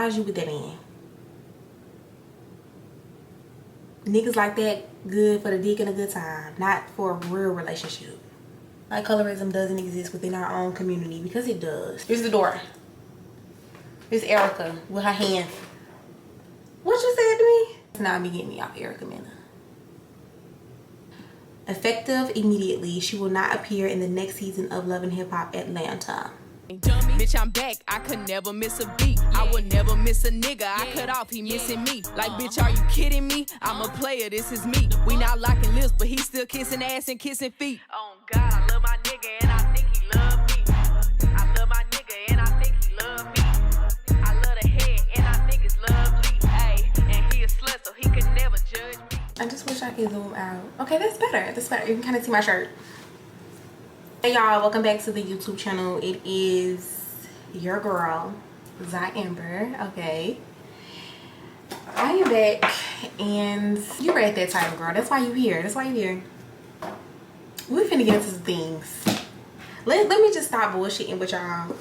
How's you with that man? Niggas like that good for the dick and a good time, not for a real relationship. Like, colorism doesn't exist within our own community, because it does. Here's the door. Here's Erica with her hand. What you said to me? It's not me getting me off Erica Mena. Effective immediately, she will not appear in the next season of Love and Hip Hop Atlanta. Dummy. Bitch, I'm back. I could never miss a beat. I would never miss a nigga. I cut off, he missing me. Like, bitch, are you kidding me? I'm a player, this is me. We not locking lips, but he still kissing ass and kissing feet. Oh God, I love my nigga and I think he love me. I love my nigga and I think he love me. I love the head and I think it's lovely. Hey, and he a slut, so he could never judge me. I just wish I could zoom out. Okay, that's better. That's better. You can kind of see my shirt. Hey y'all, welcome back to the YouTube channel. It is your girl, zu'amvyeya. Okay, I am back, and you read that title, girl. That's why you here. That's why you here. We finna get into some things. Let me just stop bullshitting with y'all.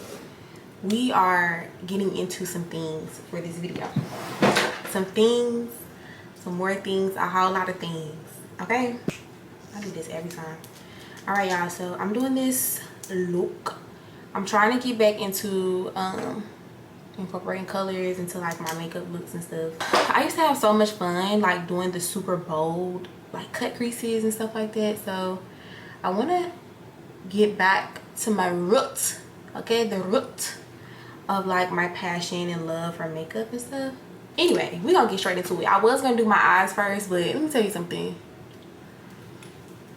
We are getting into some things for this video. Some things, some more things, a whole lot of things. Okay, I do this every time. All right, y'all, so I'm doing this look. I'm trying to get back into incorporating colors into like my makeup looks and stuff. I used to have so much fun like doing the super bold like cut creases and stuff like that, so I want to get back to my root. Okay, the root of like my passion and love for makeup and stuff. Anyway, we're gonna get straight into it. I was gonna do my eyes first, but let me tell you something.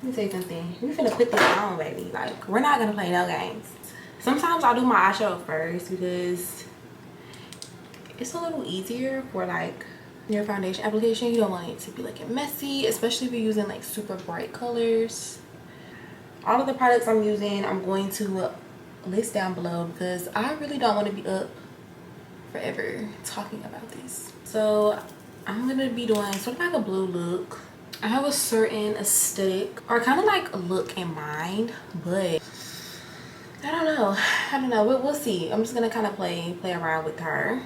We're finna put this on, baby. Like, we're not gonna play no games. Sometimes I'll do my eyeshadow first because it's a little easier for like your foundation application. You don't want it to be looking messy, especially if you're using like super bright colors. All of the products I'm using, I'm going to list down below because I really don't want to be up forever talking about this. So I'm gonna be doing sort of like a blue look. I have a certain aesthetic or kind of like a look in mind, but I don't know. We'll see. I'm just gonna kind of play around with her.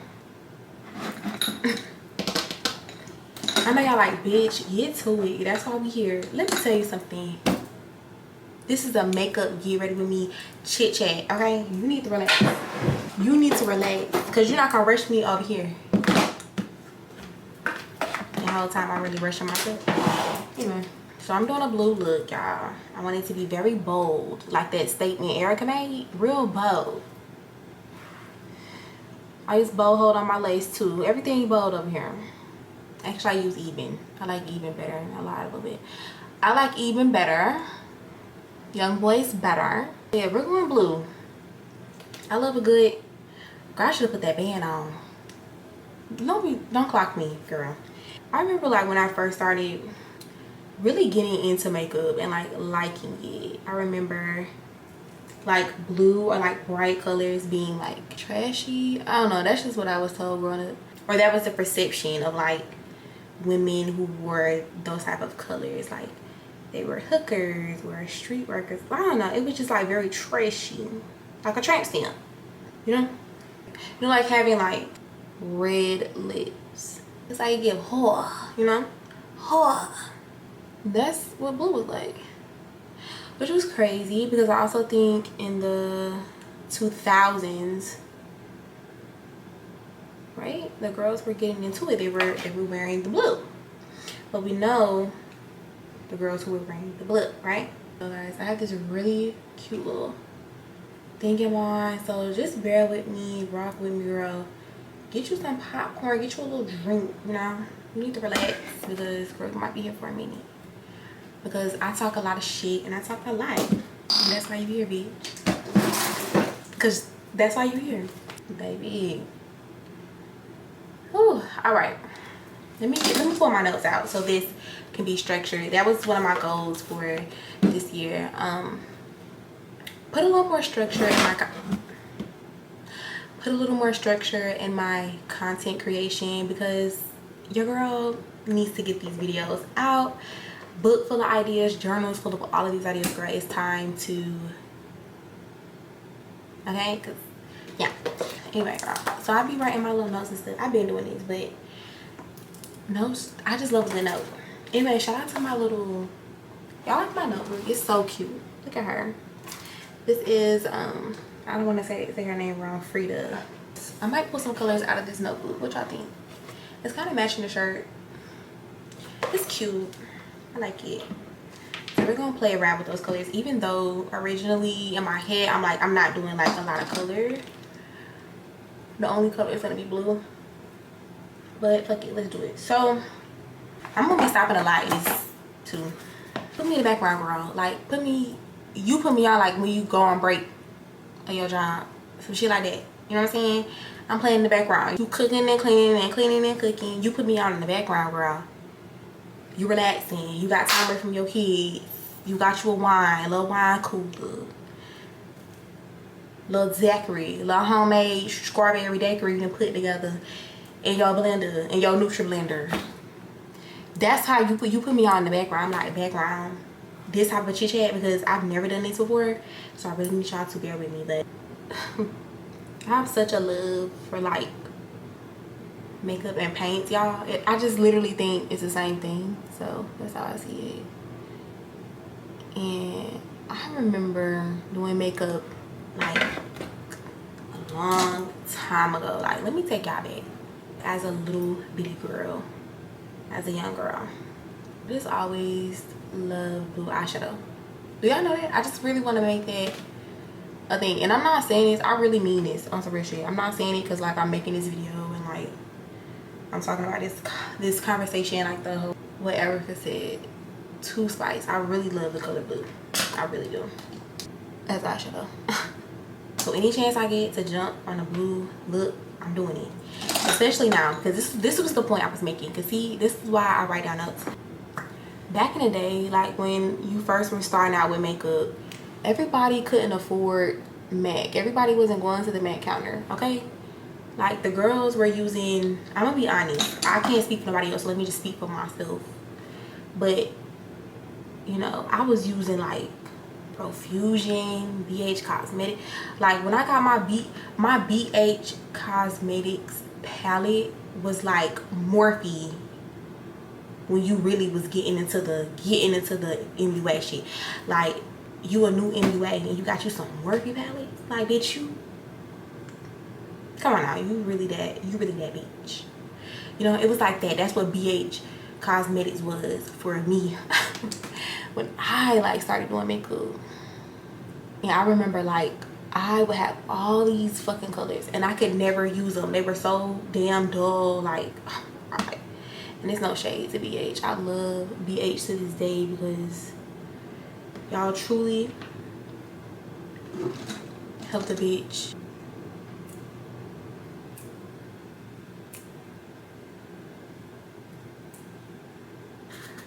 I know y'all like, bitch, get to it. That's why we here. Let me tell you something. This is a makeup get ready with me chit chat. Okay, you need to relax. You need to relax because you're not gonna rush me over here. The whole time I'm really rushing myself. Anyway, so I'm doing a blue look, y'all. I want it to be very bold, like that statement Erica made. Real bold. I use bold hold on my lace too. Everything bold over here. Actually, I use even. I like even better. I lied a little bit. I like even better. Young boys better. Yeah, we're going blue. I love a good. Girl, I should have put that band on. Don't clock me, girl. I remember like when I first started really getting into makeup and like liking it. I remember like blue or like bright colors being like trashy. I don't know, that's just what I was told growing up, or that was the perception of like women who wore those type of colors, like they were hookers or street workers. I don't know, it was just like very trashy, like a tramp stamp, you know, like having like red lips. It's like you give whore, you know, whore. That's what blue was like, which was crazy because I also think in the 2000s, right, the girls were getting into it. They were wearing the blue, but we know the girls who were wearing the blue, right? So guys, I have this really cute little thing in mind, so just bear with me, rock with me, girl. Get you some popcorn, get you a little drink, you know. You need to relax because girls might be here for a minute. Because I talk a lot of shit and I talk a lot. And that's why you here, bitch. Because that's why you here, baby. Whew. Alright. Let me pull my notes out so this can be structured. That was one of my goals for this year. Put a little more structure in my content creation because your girl needs to get these videos out. Book full of ideas, journals full of all of these ideas, girl. It's time to, okay, because yeah, Anyway, girl, so I be writing my little notes and stuff. I've been doing these, but notes, I just love a good note. Anyway, shout out to my little, y'all like my notebook. It's so cute. Look at her. This is I don't want to say her name wrong, Frida. I might pull some colors out of this notebook. What y'all think? It's kind of matching the shirt. It's cute. I like it. So we're gonna play around with those colors, even though originally in my head I'm like, I'm not doing like a lot of color. The only color is gonna be blue, but fuck it, let's do it. So I'm gonna be stopping a lot in this too. Put me in the background, girl. Like you put me on like when you go on break on your job, some shit like that. You know what I'm saying? I'm playing in the background. You cooking and cleaning and cleaning and cooking. You put me on in the background, girl. You relaxing. You got timer from your kids. You got you a wine, little wine cooler, little Zachary, little homemade strawberry daiquiri you can put together in your blender, in your Nutri blender. That's how you put me on in the background. I'm like background. This type of chit chat, because I've never done this before, so I really need y'all to bear with me. But I have such a love for like makeup and paints, y'all. I just literally think it's the same thing, so that's how I see it. And I remember doing makeup like a long time ago. Like, let me take y'all back. As a little bitty girl, as a young girl, I just always loved blue eyeshadow. Do y'all know that? I just really want to make that a thing. And I'm not saying this, I really mean this on some real shit. I'm not saying it because like I'm making this video and like I'm talking about this conversation, like the whole whatever it said to Spice. I really love the color blue. I really do. As eyeshadow. So any chance I get to jump on a blue look, I'm doing it. Especially now, because this was the point I was making. Because see, this is why I write down notes. Back in the day, like when you first were starting out with makeup, everybody couldn't afford MAC. Everybody wasn't going to the MAC counter, okay? Like the girls were using, I'm gonna be honest, I can't speak for nobody else, so let me just speak for myself. But you know, I was using like Profusion, BH Cosmetic. Like when I got my BH Cosmetics palette was like Morphe, when you really was getting into the MUA shit. Like you a new MUA and you got you some Morphe palettes. Like bitch, you come on now, you really that bitch. You know, it was like that. That's what BH Cosmetics was for me when I like started doing makeup. And I remember like I would have all these fucking colors and I could never use them. They were so damn dull. Like, and there's no shade to BH. I love BH to this day because y'all truly helped the bitch.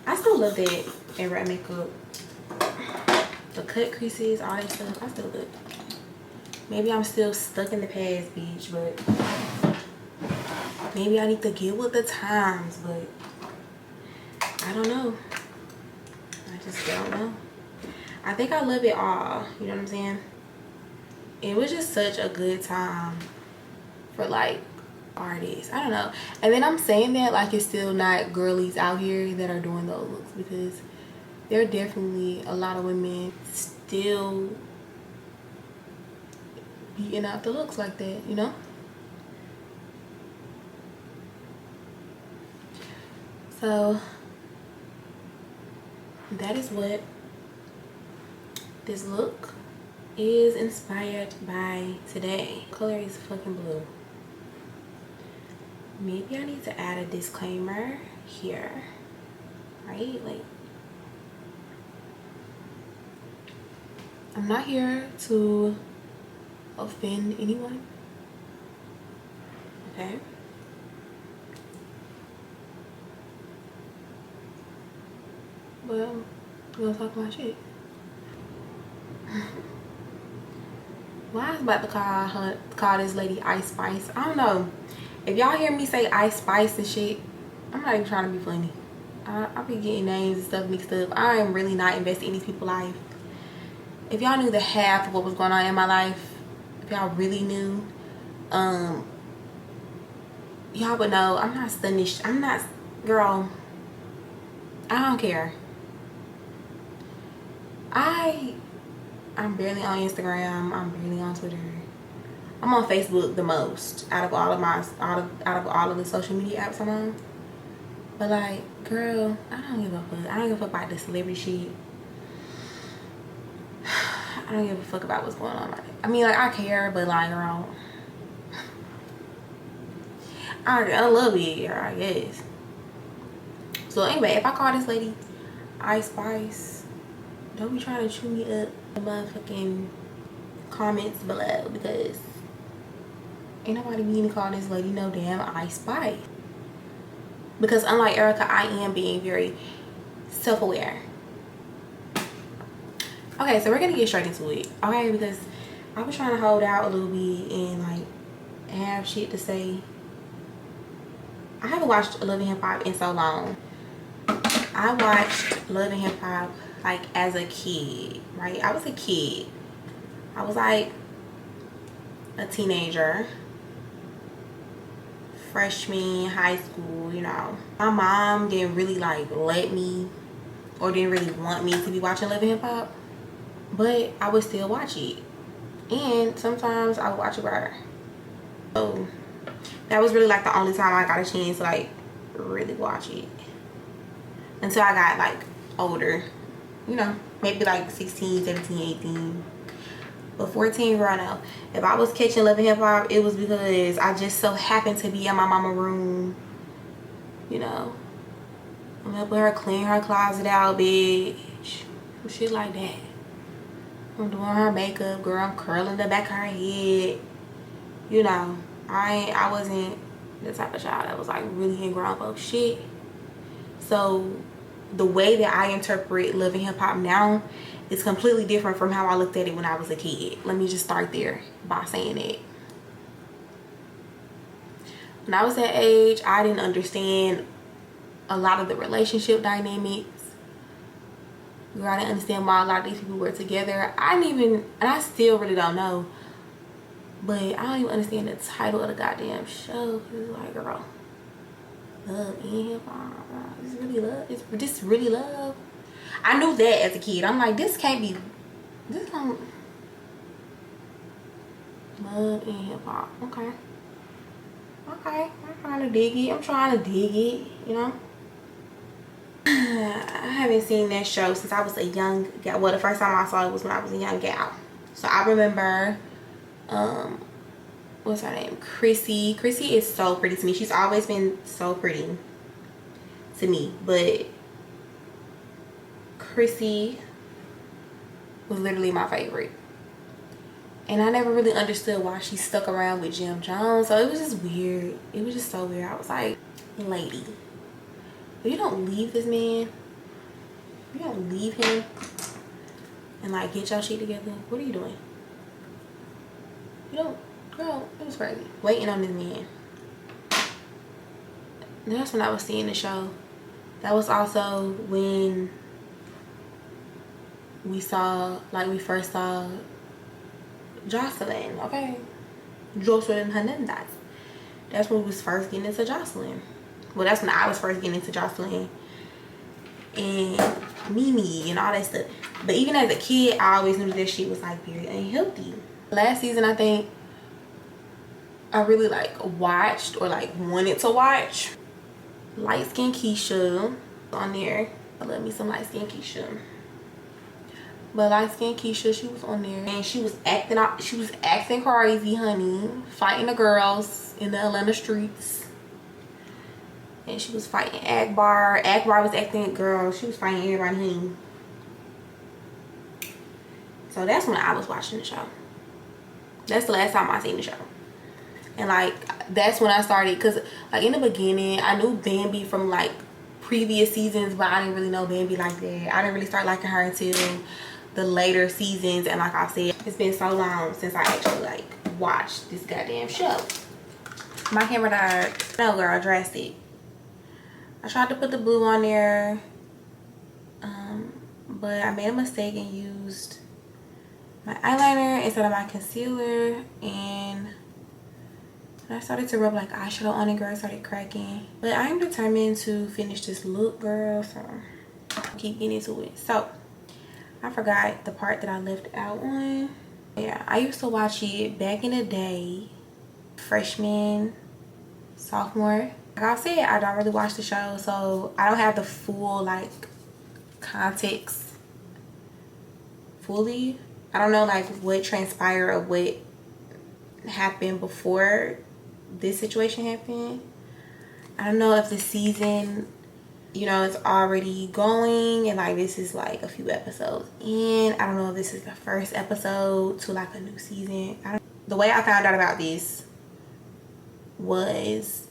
I still love that in red makeup. The cut creases, all that stuff, I still love it. Maybe I'm still stuck in the past, bitch, but maybe I need to get with the times, but I don't know. I just don't know. I think I love it all, you know what I'm saying? It was just such a good time for like artists. I don't know. And then I'm saying that like it's still not girlies out here that are doing those looks, because there are definitely a lot of women still beating out the looks like that, you know? So that is what this look is inspired by today. Color is fucking blue. Maybe I need to add a disclaimer here, right? Like, I'm not here to offend anyone, okay? Well, we're gonna talk about shit. Why is about to call this lady Ice Spice? I don't know. If y'all hear me say Ice Spice and shit, I'm not even trying to be funny. I be getting names and stuff mixed up. I am really not invested in these people's life. If y'all knew the half of what was going on in my life, if y'all really knew, Y'all would know I'm not stunned. I'm not, girl, I don't care. I'm barely on Instagram. I'm barely on Twitter. I'm on Facebook the most out of all of all of the social media apps I'm on. But like, girl, I don't give a fuck. I don't give a fuck about this celebrity shit. I don't give a fuck about what's going on. Like, I mean, like, I care, but like, girl, I love it, girl, I guess. So anyway, if I call this lady Ice Spice, don't be trying to chew me up in the motherfucking comments below, because ain't nobody mean to call this lady no damn Ice Spice. Because unlike Erica, I am being very self-aware. Okay, so we're gonna get straight into it, okay? Because I was trying to hold out a little bit and like have shit to say. I haven't watched Love and Hip Hop in so long. I watched Love and Hip Hop like as a kid, right? I was a kid. I was like a teenager, freshman, high school, you know. My mom didn't really like let me, or didn't really want me to be watching Love and Hip Hop, but I would still watch it. And sometimes I would watch it with her. So that was really like the only time I got a chance to like really watch it. Until I got like older, you know, maybe like 16, 17, 18. But 14, girl, no. If I was catching Love and Hip Hop, it was because I just so happened to be in my mama's room. You know, I'm helping her clean her closet out, bitch. Shit like that. I'm doing her makeup, girl. I'm curling the back of her head. You know, I wasn't the type of child that was like really in grown folks shit. So the way that I interpret Love and Hip Hop now is completely different from how I looked at it when I was a kid. Let me just start there by saying that. When I was that age, I didn't understand a lot of the relationship dynamics. Girl, I didn't understand why a lot of these people were together. I didn't even, and I still really don't know, but I don't even understand the title of the goddamn show. It's like, girl, Love and Hip Hop. It's really love. It's this really love. I knew that as a kid. I'm like, this can't be. This don't. Love and Hip Hop. Okay. Okay. I'm trying to dig it. I'm trying to dig it. You know. I haven't seen that show since I was a young gal. Well, the first time I saw it was when I was a young gal. So I remember. What's her name? Chrissy. Chrissy is so pretty to me. She's always been so pretty to me. But Chrissy was literally my favorite. And I never really understood why she stuck around with Jim Jones. So it was just weird. It was just so weird. I was like, lady, if you don't leave this man, if you don't leave him and like get your shit together, what are you doing? You don't. Girl, it was crazy. Waiting on this man. That's when I was seeing the show. That was also when we saw, like, we first saw Jocelyn, okay? Jocelyn Hernandez. That's when we was first getting into Jocelyn. Well, that's when I was first getting into Jocelyn and Mimi and all that stuff. But even as a kid, I always knew that shit was like very unhealthy. Last season, I think I really like watched or like wanted to watch Light Skin Keisha on there. I love me some Light Skin Keisha. But Light Skin Keisha, she was on there and she was acting out. She was acting crazy, honey, fighting the girls in the Atlanta streets. And she was fighting Akbar. Akbar was acting, girl, she was fighting everybody, honey. So that's when I was watching the show. That's the last time I seen the show. And like, that's when I started, because like in the beginning, I knew Bambi from like previous seasons, but I didn't really know Bambi like that. I didn't really start liking her until the later seasons. And like I said, it's been so long since I actually like watched this goddamn show. My camera died. No, girl, drastic. I tried to put the blue on there, but I made a mistake and used my eyeliner instead of my concealer, and When I started to rub like eyeshadow on it, girl, it started cracking. But I am determined to finish this look, girl, so I'll keep getting into it. So I forgot the part that I left out on. Yeah, I used to watch it back in the day, freshman, sophomore. Like I said, I don't really watch the show, so I don't have the full like context fully. I don't know like what transpired or what happened before this situation happened. I don't know if the season, you know, it's already going and like this is like a few episodes in. I don't know if this is the first episode to like a new season. The way I found out about this was,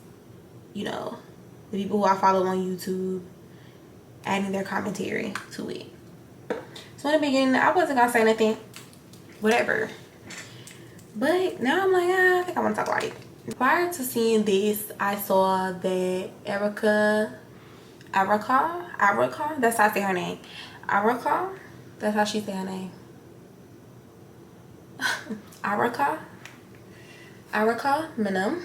you know, the people who I follow on YouTube adding their commentary to it. So in the beginning, I wasn't gonna say nothing, whatever. But now I'm like, I think I want to talk about it. Prior to seeing this, I saw that Erica, that's how I say her name. Erica, that's how she say her name. Erica, Mena,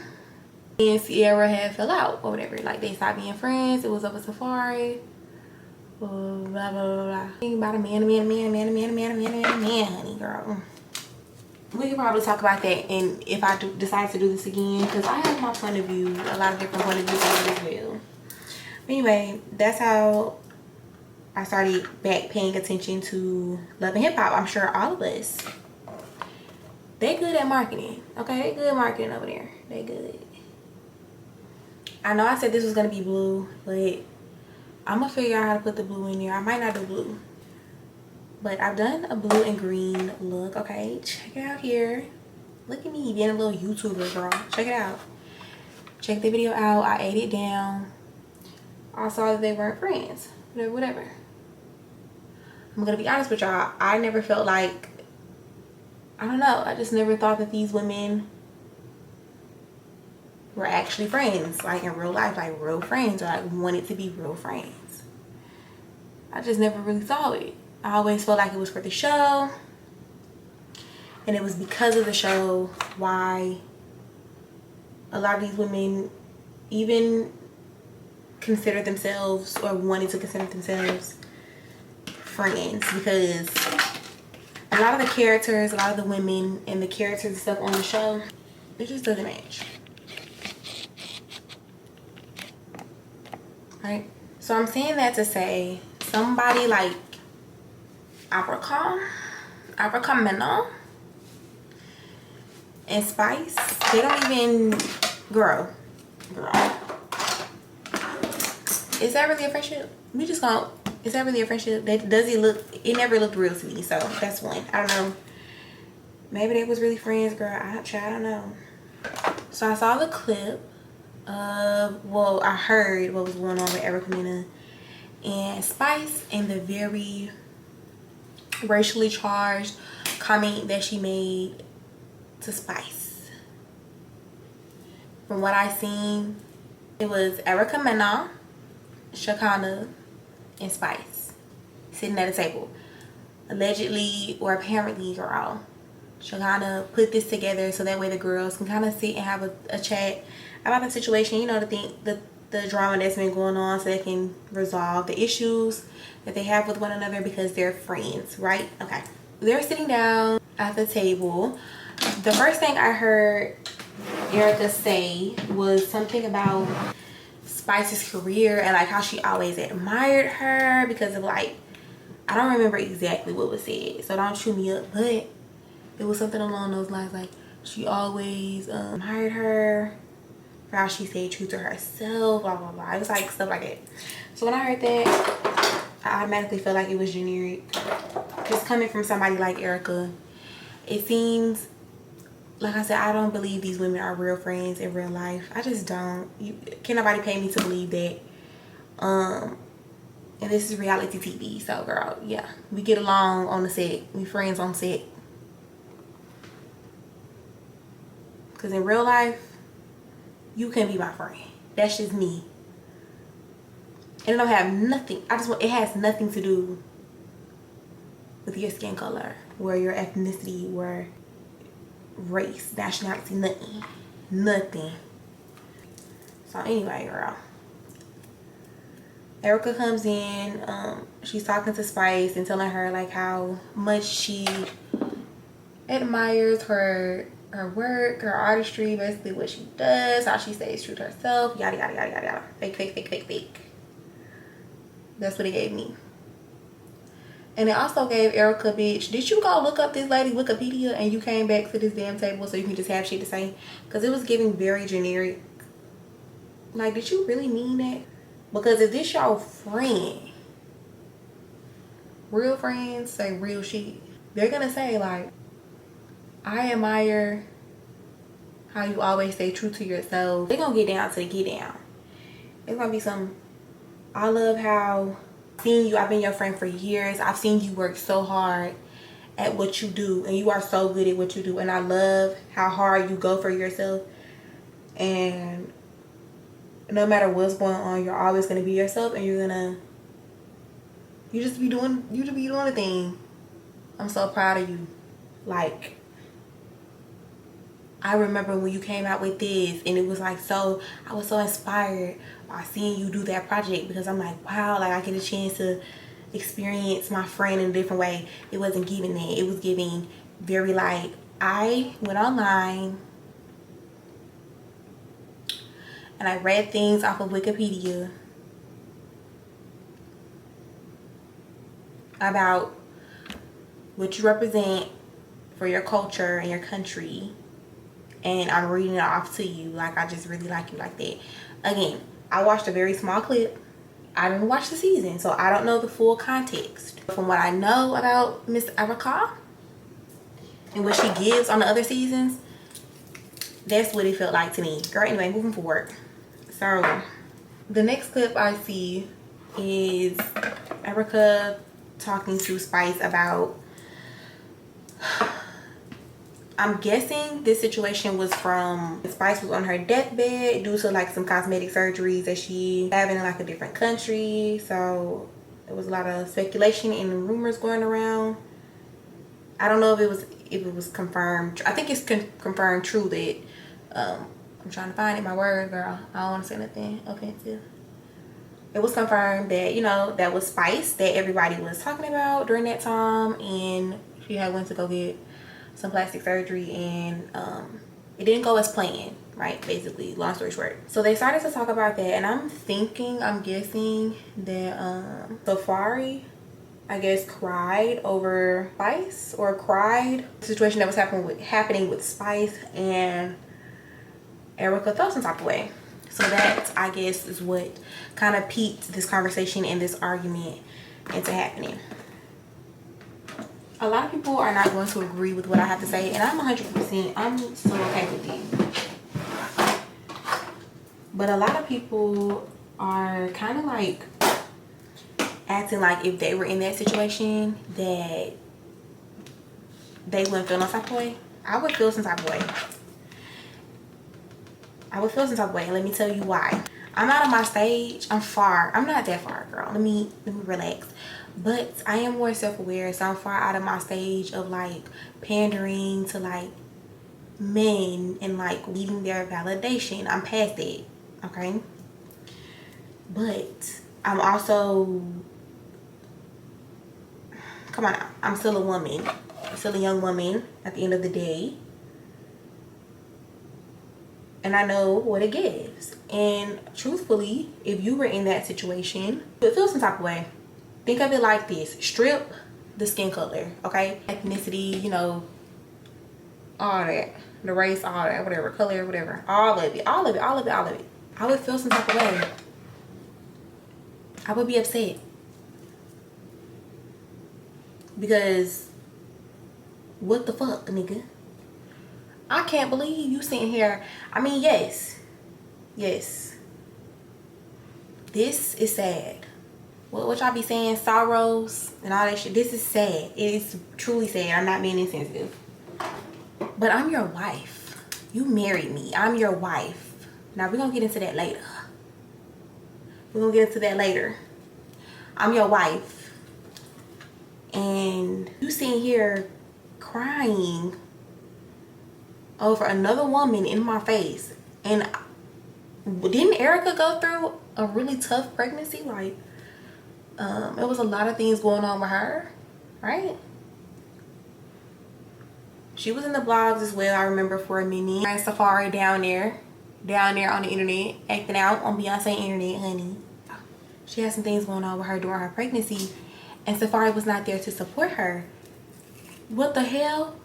and Sierra had fell out or whatever. Like they stopped being friends. It was up a safari. Blah blah blah blah. Think about a man, honey, girl. We could probably talk about that, and if I decide to do this again, because I have my point of view, a lot of different point of views as well. But anyway, that's how I started back paying attention to Love and Hip Hop. I'm sure all of us. They good at marketing, okay? They good marketing over there. They good. I know I said this was gonna be blue, but I'm gonna figure out how to put the blue in there. I might not do blue. But I've done a blue and green look, okay? Check it out here. Look at me being a little YouTuber, girl. Check it out. Check the video out. I ate it down. I saw that they weren't friends. Whatever. I'm gonna be honest with y'all. I never felt like, I don't know. I just never thought that these women were actually friends. Like in real life, like real friends, or like wanted to be real friends. I just never really saw it. I always felt like it was for the show, and it was because of the show why a lot of these women even considered themselves or wanted to consider themselves friends, because a lot of the characters, a lot of the women and the characters and stuff on the show, it just doesn't match. Right? So I'm saying that to say somebody like Mena and Spice, they don't even girl. Is that really a friendship? Is that really a friendship? It never looked real to me, so that's one. I don't know. Maybe they was really friends, girl. I don't know. So I saw the clip of, well, I heard what was going on with Erica, Mena and Spice, and the very racially charged comment that she made to Spice. From what I seen, it was Erica, Mena, Shakana, and Spice sitting at a table. Allegedly or apparently, girl, Shakana put this together so that way the girls can kind of sit and have a chat about the situation, you know, the drama that's been going on, so they can resolve the issues that they have with one another because they're friends, right? Okay. They're sitting down at the table. The first thing I heard Erica say was something about Spice's career and like how she always admired her because of like, I don't remember exactly what was said, so don't chew me up, but it was something along those lines, like she always admired her for how she stayed true to herself, blah blah blah. It was like stuff like that. So when I heard that, I automatically felt like it was generic. Just coming from somebody like Erica, it seems like I said, I don't believe these women are real friends in real life. I just don't. Can't nobody pay me to believe that. And this is reality TV, so girl, yeah, we get along on the set. We friends on set. Cause in real life, you can be my friend. That's just me. And it don't have nothing. It has nothing to do with your skin color, or your ethnicity, or race, nationality, nothing. Nothing. So anyway, girl, Erica comes in. She's talking to Spice and telling her like how much she admires her work, her artistry, basically what she does, how she stays true to herself, yada yada yada yada yada. Fake, fake, fake, fake, fake. That's what it gave me. And it also gave Erica, bitch, did you go look up this lady Wikipedia and you came back to this damn table so you can just have shit to say? Because it was giving very generic. Like, did you really mean that? Because if this your friend, real friends say real shit, they're gonna say like, I admire how you always stay true to yourself. They're gonna get down to the get down. It's gonna be some, I love how seeing you, I've been your friend for years. I've seen you work so hard at what you do, and you are so good at what you do, and I love how hard you go for yourself, and no matter what's going on, you're always gonna be yourself, and you just be doing the thing. I'm so proud of you. Like, I remember when you came out with this, and it was like, so I was so inspired by seeing you do that project, because I'm like, wow, like I get a chance to experience my friend in a different way. It wasn't giving that. It was giving very like, I went online and I read things off of Wikipedia about what you represent for your culture and your country, and I'm reading it off to you. Like, I just really like you like that. Again, I watched a very small clip. I didn't watch the season, so I don't know the full context. From what I know about Miss Erica and what she gives on the other seasons, that's what it felt like to me. Girl, anyway, moving forward. So the next clip I see is Erica talking to Spice about, I'm guessing this situation was from Spice was on her deathbed due to like some cosmetic surgeries that she having in like a different country. So there was a lot of speculation and rumors going around. I don't know if it was confirmed. I think it's confirmed true that I'm trying to find it, my word, girl. I don't want to say nothing offensive. It was confirmed that, you know, that was Spice that everybody was talking about during that time, and she had went to go get some plastic surgery, and it didn't go as planned, right? Basically, long story short. So they started to talk about that, and I'm guessing that Safari, I guess, cried over Spice, or cried the situation that was happening with Spice, and Erica felt some type of way. So that, I guess, is what kind of piqued this conversation and this argument into happening. A lot of people are not going to agree with what I have to say, and I'm 100%, I'm so okay with it. But a lot of people are kind of like acting like if they were in that situation that they wouldn't feel no type of way. I would feel some type of way. I would feel some type of way, and let me tell you why. I'm out of my stage. I'm not that far, girl. Let me relax. But I am more self-aware, so I'm far out of my stage of like pandering to like men and like needing their validation. I'm past that, okay? But I'm also, come on now, I'm still a woman. I'm still a young woman at the end of the day. And I know what it gives. And truthfully, if you were in that situation, you would feel some type of way. Think of it like this. Strip the skin color, okay? Ethnicity, you know, all that. The race, all that, whatever. Color, whatever. All of it. All of it. All of it. All of it. I would feel some type of way. I would be upset. Because what the fuck, nigga? I can't believe you sitting here. I mean, yes. Yes. This is sad. What y'all be saying, sorrows and all that shit. This is sad. It is truly sad. I'm not being insensitive. But I'm your wife. You married me. I'm your wife. Now, we're going to get into that later. We're going to get into that later. I'm your wife. And you sitting here crying over another woman in my face. And didn't Erica go through a really tough pregnancy? Like, it was a lot of things going on with her, right? She was in the blogs as well, I remember, for a minute. And Safari down there on the internet, acting out on Beyonce internet, honey. She had some things going on with her during her pregnancy, and Safari was not there to support her. What the hell?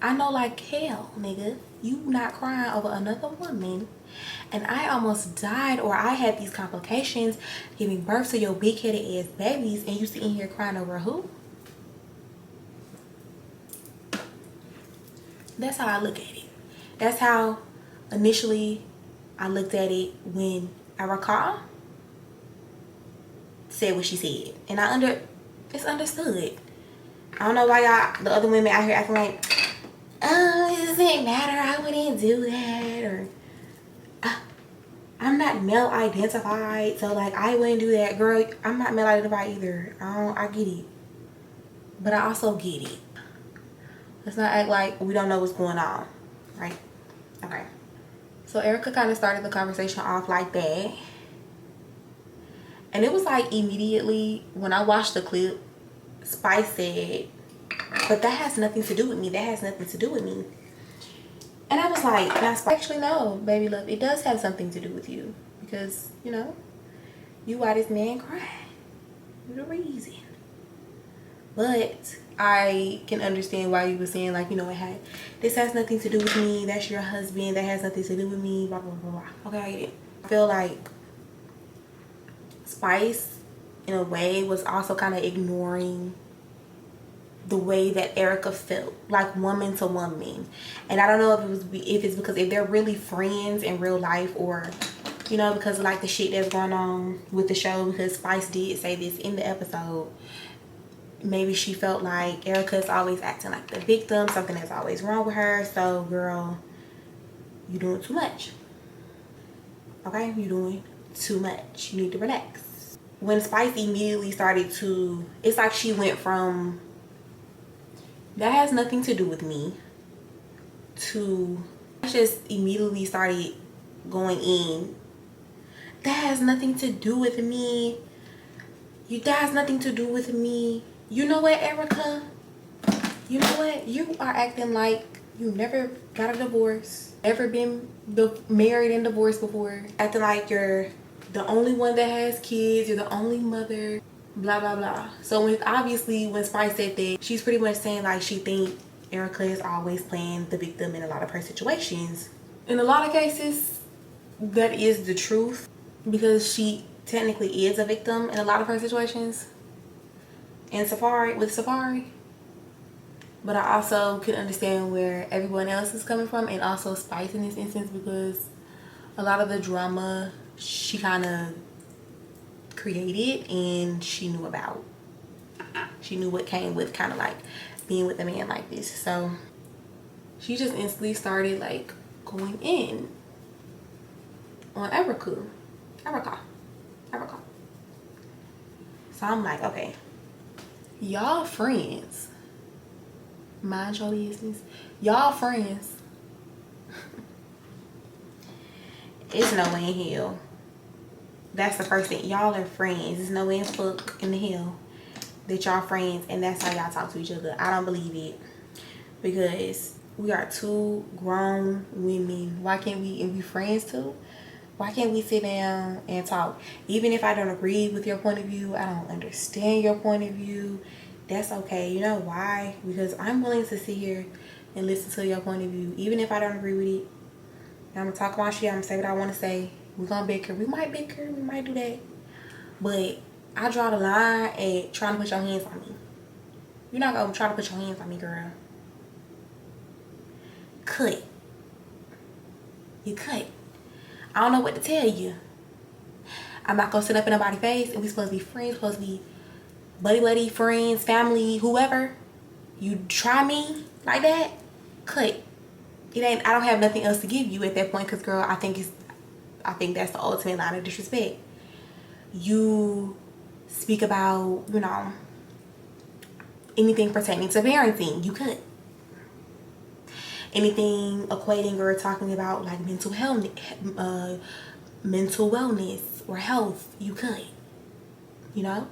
I know like hell, nigga. You not crying over another woman, and I almost died, or I had these complications giving birth to your big-headed ass babies, and you sitting here crying over who? That's how I look at it. That's how initially I looked at it when Erica said what she said, and it's understood. I don't know why y'all, the other women out here acting like, oh, it doesn't matter, I wouldn't do that, or I'm not male identified, so like I wouldn't do that. Girl, I'm not male identified either. I get it, but I also get it. Let's not act like we don't know what's going on, right? Okay. So Erica kind of started the conversation off like that, and it was like immediately when I watched the clip, Spice said, but that has nothing to do with me. That has nothing to do with me. And I was like, now Spice, actually no, baby love, it does have something to do with you, because you know, you why this man crying. You're the reason. But I can understand why you were saying, like, you know, this has nothing to do with me, that's your husband, that has nothing to do with me, blah blah blah blah. Okay, I get it. I feel like Spice in a way was also kind of ignoring the way that Erica felt, like woman to woman. And I don't know if it's because if they're really friends in real life, or you know, because of like the shit that's going on with the show, because Spice did say this in the episode. Maybe she felt like Erica's always acting like the victim, something that's always wrong with her. So girl, you doing too much. Okay, you doing too much. You need to relax. When Spice immediately started to, it's like she went from that has nothing to do with me to just immediately started going in, that has nothing to do with me. That has nothing to do with me. You know what, Erica? You know what? You are acting like you never got a divorce, never been married and divorced before. Acting like you're the only one that has kids, you're the only mother, blah blah blah. So when Spice said that, she's pretty much saying like she think Erica is always playing the victim in a lot of her situations. In a lot of cases, that is the truth, because she technically is a victim in a lot of her situations. And with Safari. But I also can understand where everyone else is coming from, and also Spice in this instance, because a lot of the drama she kind of created and she knew about. She knew what came with kind of like being with a man like this. So she just instantly started like going in on Erica. So I'm like, okay, y'all friends, mind your business, y'all friends. It's no way in hell that's the person. Y'all are friends. There's no way in fuck in the hell that y'all friends and that's how y'all talk to each other. I don't believe it, because we are two grown women. Why can't we, and we friends too, why can't we sit down and talk? Even if I don't agree with your point of view, I don't understand your point of view, that's okay. You know why? Because I'm willing to sit here and listen to your point of view, even if I don't agree with it. I'm gonna talk my shit, I'm gonna say what I want to say. We're gonna bicker, we might do that, but I draw the line at trying to put your hands on me. You're not gonna try to put your hands on me, girl. Cut. You cut. I don't know what to tell you. I'm not gonna sit up in nobody's face, and we supposed to be friends, supposed to be buddy friends, family, whoever. You try me like that, cut. It ain't. I don't have nothing else to give you at that point, because girl, I think that's the ultimate line of disrespect. You speak about, you know, anything pertaining to parenting, you could. anything equating or talking about like mental health, mental wellness or health, you could, you know.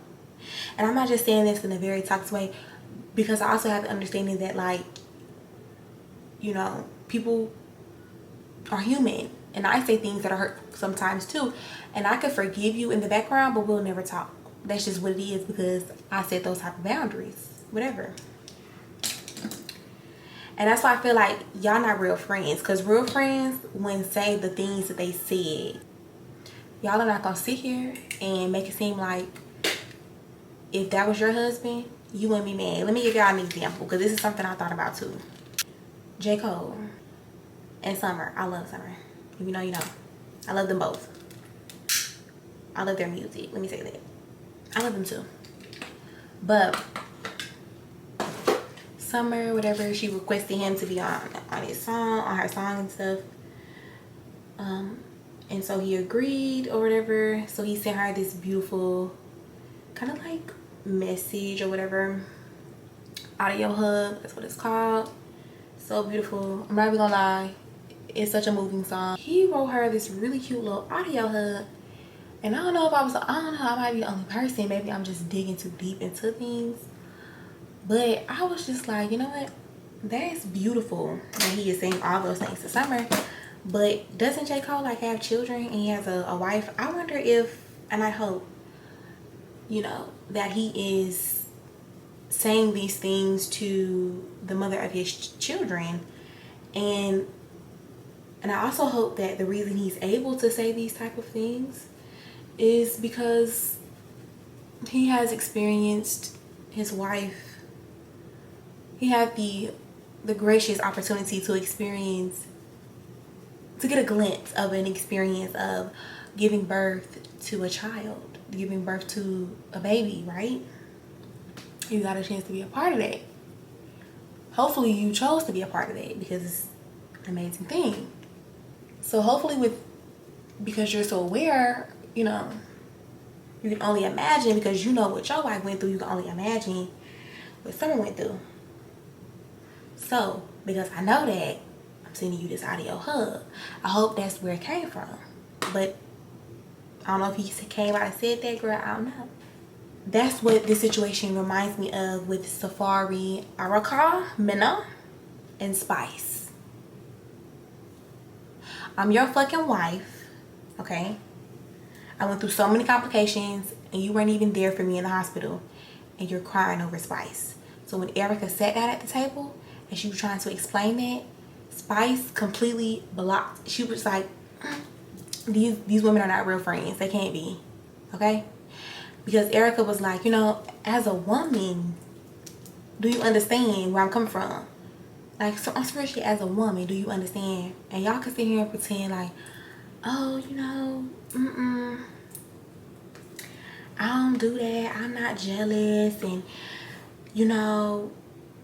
And I'm not just saying this in a very toxic way, because I also have the understanding that, like, you know, people are human, and I say things that are hurt sometimes too, and I could forgive you in the background, but we'll never talk. That's just what it is, because I set those type of boundaries, whatever. And that's why I feel like y'all not real friends, because real friends wouldn't say the things that they said. Y'all are not gonna sit here and make it seem like if that was your husband, you wouldn't be mad. Let me give y'all an example, because this is something I thought about too. J. Cole and Summer. I love Summer. If you know, you know. I love them both. I love their music. Let me say that. I love them too. But Summer, whatever, she requested him to be on his song, on her song and stuff. And so he agreed or whatever. So he sent her this beautiful kind of like message or whatever. Audio hug, that's what it's called. So beautiful. I'm not even gonna lie, it's such a moving song. He wrote her this really cute little audio hug, and I don't know, I might be the only person, maybe I'm just digging too deep into things, but I was just like, you know what, that is beautiful that he is saying all those things to Summer. But doesn't J. Cole like have children and he has a wife? I wonder if, and I hope, you know, that he is saying these things to the mother of his children, and I also hope that the reason he's able to say these type of things is because he has experienced his wife. He had the gracious opportunity to experience, to get a glimpse of an experience of giving birth to a child, giving birth to a baby, right? You got a chance to be a part of that. Hopefully you chose to be a part of that, because it's an amazing thing. So hopefully because you're so aware, you know, you can only imagine, because you know what your wife went through, you can only imagine what someone went through. So because I know that, I'm sending you this audio hug. I hope that's where it came from. But I don't know if he came out and said that, girl, I don't know. That's what this situation reminds me of with Safari, Araka, Mena, and Spice. I'm your fucking wife, okay? I went through so many complications and you weren't even there for me in the hospital, and you're crying over Spice. So when Erica sat down at the table and she was trying to explain that, Spice completely blocked. She was like, these women are not real friends. They can't be, okay? Because Erica was like, you know, as a woman, do you understand where I'm coming from? Like, so especially as a woman, do you understand? And y'all can sit here and pretend like, oh, you know, I don't do that. I'm not jealous, and you know,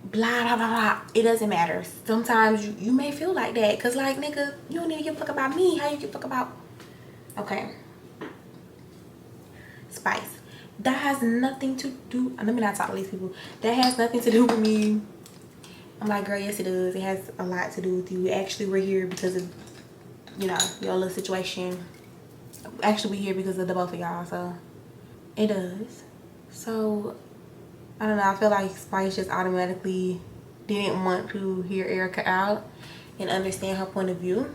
blah blah blah blah. It doesn't matter. Sometimes you may feel like that, cause like, nigga, you don't even give a fuck about me. How you give a fuck about? Okay. Spice. That has nothing to do. Let me not talk to these people. That has nothing to do with me. I'm like, girl, yes it does. It has a lot to do with you. Actually, we're here because of, you know, your little situation. Actually, we're here because of the both of y'all. So it does. So I don't know. I feel like Spice just automatically didn't want to hear Erica out and understand her point of view.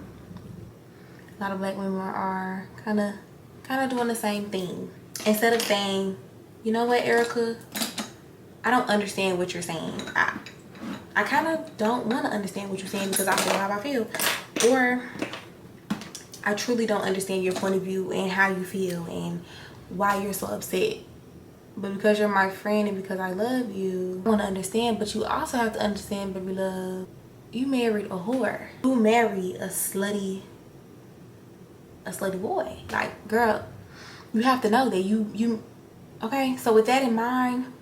A lot of black women are kind of doing the same thing. Instead of saying, you know what, Erica, I don't understand what you're saying. I kind of don't want to understand what you're saying because I feel how I feel. Or I truly don't understand your point of view and how you feel and why you're so upset. But because you're my friend and because I love you, I want to understand. But you also have to understand, baby love, you married a whore. You married a slutty boy. Like, girl, you have to know that you okay. So with that in mind,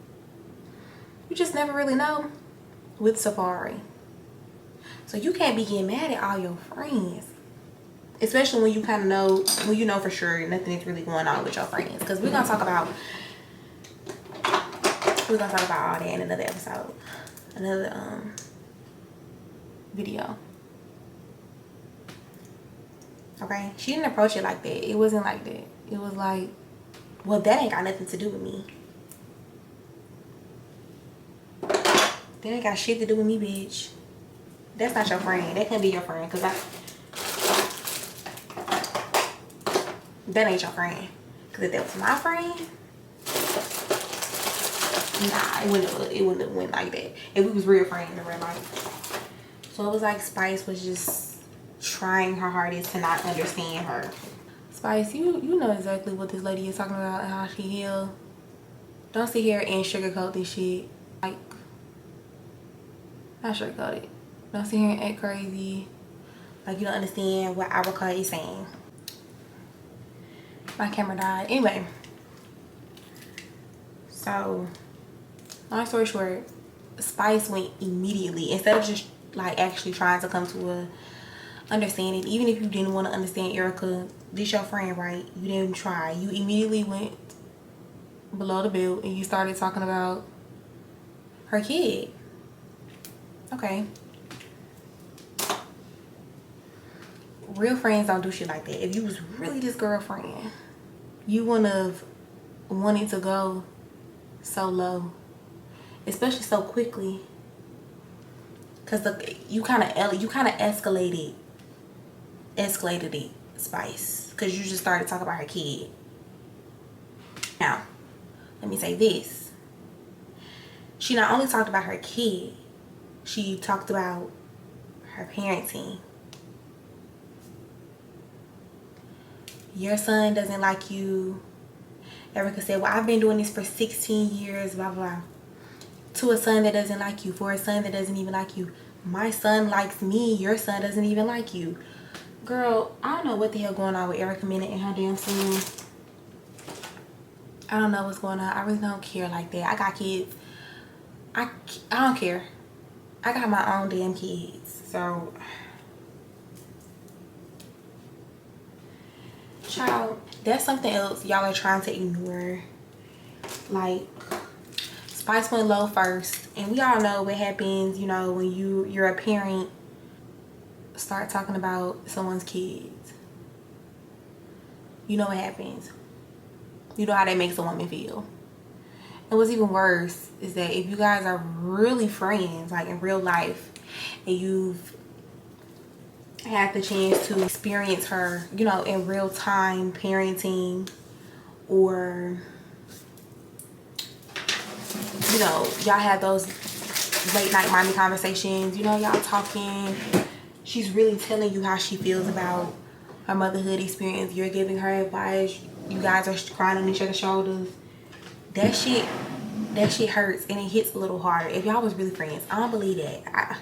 you just never really know with Safari. So you can't be getting mad at all your friends, especially when you kind of know, when you know for sure nothing is really going on with your friends. Because we're gonna talk about all that in another episode, another video. Okay, she didn't approach it like that. It wasn't like that. It was like, well, that ain't got nothing to do with me. That ain't got shit to do with me, bitch. That's not your friend. That can't be your friend, cause that ain't your friend. Cause if that was my friend, nah, it wouldn't have went like that. If we was real friends in real life. So it was like Spice was just trying her hardest to not understand her. Spice, you know exactly what this lady is talking about and how she heal. Don't sit here and sugarcoat this shit. Like, not sugarcoat it. Don't sit here and act crazy. Like you don't understand what Erica is saying. My camera died. Anyway. So, long story short, Spice went immediately. Instead of just like actually trying to come to a understanding, even if you didn't want to understand Erica, this your friend, right? You didn't try. You immediately went below the belt and you started talking about her kid. Okay. Real friends don't do shit like that. If you was really this girlfriend, you wouldn't have wanted to go so low, especially so quickly, because you kind of escalated it, Spice, because you just started talking about her kid. Now, let me say this. She not only talked about her kid, she talked about her parenting. Your son doesn't like you. Erica said, well, I've been doing this for 16 years, blah, blah, blah. To a son that doesn't like you, for a son that doesn't even like you. My son likes me, your son doesn't even like you. Girl, I don't know what the hell going on with Erica Mena and her damn son. I don't know what's going on. I really don't care like that. I got kids. I don't care. I got my own damn kids. So, child, that's something else y'all are trying to ignore. Like, Spice went low first, and we all know what happens, you know, when you're a parent, start talking about someone's kids. You know what happens. You know how that makes a woman feel. And what's even worse is that if you guys are really friends, like in real life, and you've had the chance to experience her, you know, in real time parenting, or, you know, y'all have those late night mommy conversations, you know, y'all talking, she's really telling you how she feels about her motherhood experience, you're giving her advice, you guys are crying on each other's shoulders. That shit hurts, and it hits a little harder. If y'all was really friends, I don't believe that. I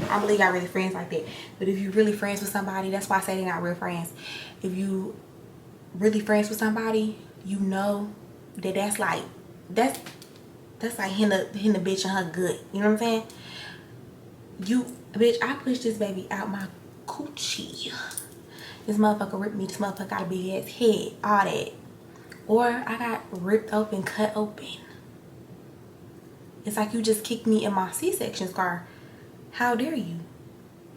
don't believe y'all really friends like that. But if you really friends with somebody, that's why I say they're not real friends. If you really friends with somebody, you know that that's like hitting the bitch in her gut. You know what I'm saying? Bitch, I pushed this baby out my coochie. This motherfucker ripped me. This motherfucker got a big ass head. All that. Or I got ripped open, cut open. It's like you just kicked me in my C-section scar. How dare you?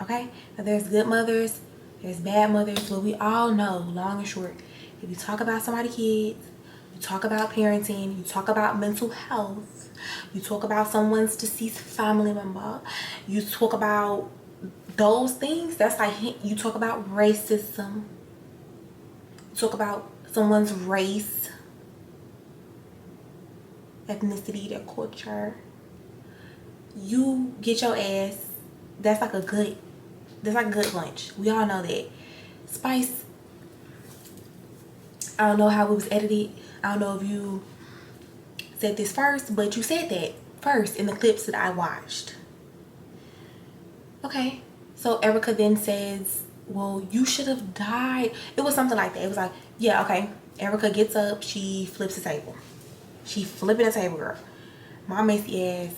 Okay? Now, there's good mothers, there's bad mothers, but we all know, long and short, if you talk about somebody's kids, you talk about parenting, you talk about mental health, you talk about someone's deceased family member, you talk about those things, that's like, you talk about racism, you talk about someone's race, ethnicity, their culture, you get your ass, that's like a good lunch. We all know that. Spice, I don't know how it was edited. I don't know if you said this first, but you said that first in the clips that I watched. Okay, so Erica then says, well, you should have died. It was something like that. It was like, yeah, okay. Erica gets up, she flips the table. She flipping the table, girl. My messy ass.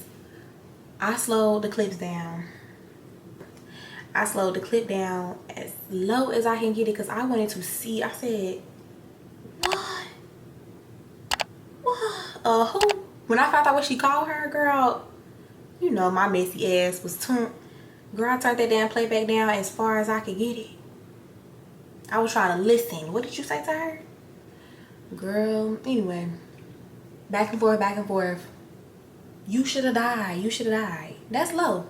I slowed the clips down. I slowed the clip down as low as I can get it because I wanted to see. I said, what? Who? When I found out what she called her, girl, you know my messy ass was tuned. Girl, I turned that damn playback down as far as I could get it. I was trying to listen. What did you say to her? Girl, anyway. Back and forth, back and forth. You should have died. You should have died. That's low.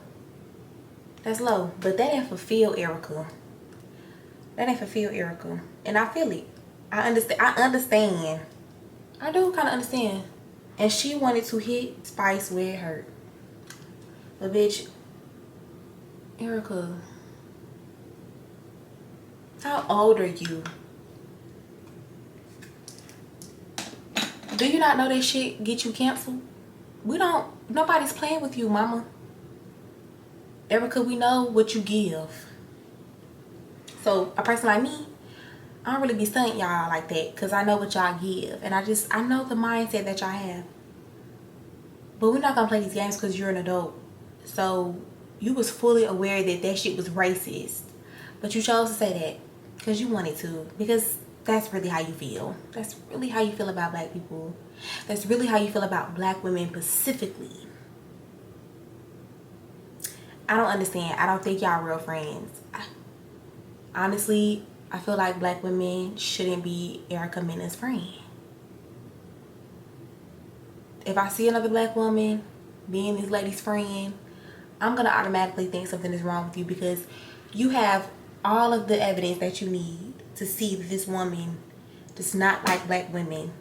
That's low. But that didn't fulfill Erica. That didn't fulfill Erica. And I feel it. I understand. I do kind of understand. And she wanted to hit Spice where it hurt. But bitch, Erica, how old are you? Do you not know that shit get you canceled? Nobody's playing with you, mama. Erica, we know what you give. So a person like me, I don't really be stunting y'all like that because I know what y'all give. And I know the mindset that y'all have. But we're not going to play these games because you're an adult. So you was fully aware that that shit was racist. But you chose to say that because you wanted to. Because that's really how you feel. That's really how you feel about black people. That's really how you feel about black women specifically. I don't understand. I don't think y'all real friends. Honestly, I feel like black women shouldn't be Erica Mena's friend. If I see another black woman being this lady's friend, I'm going to automatically think something is wrong with you because you have all of the evidence that you need to see that this woman does not like black women.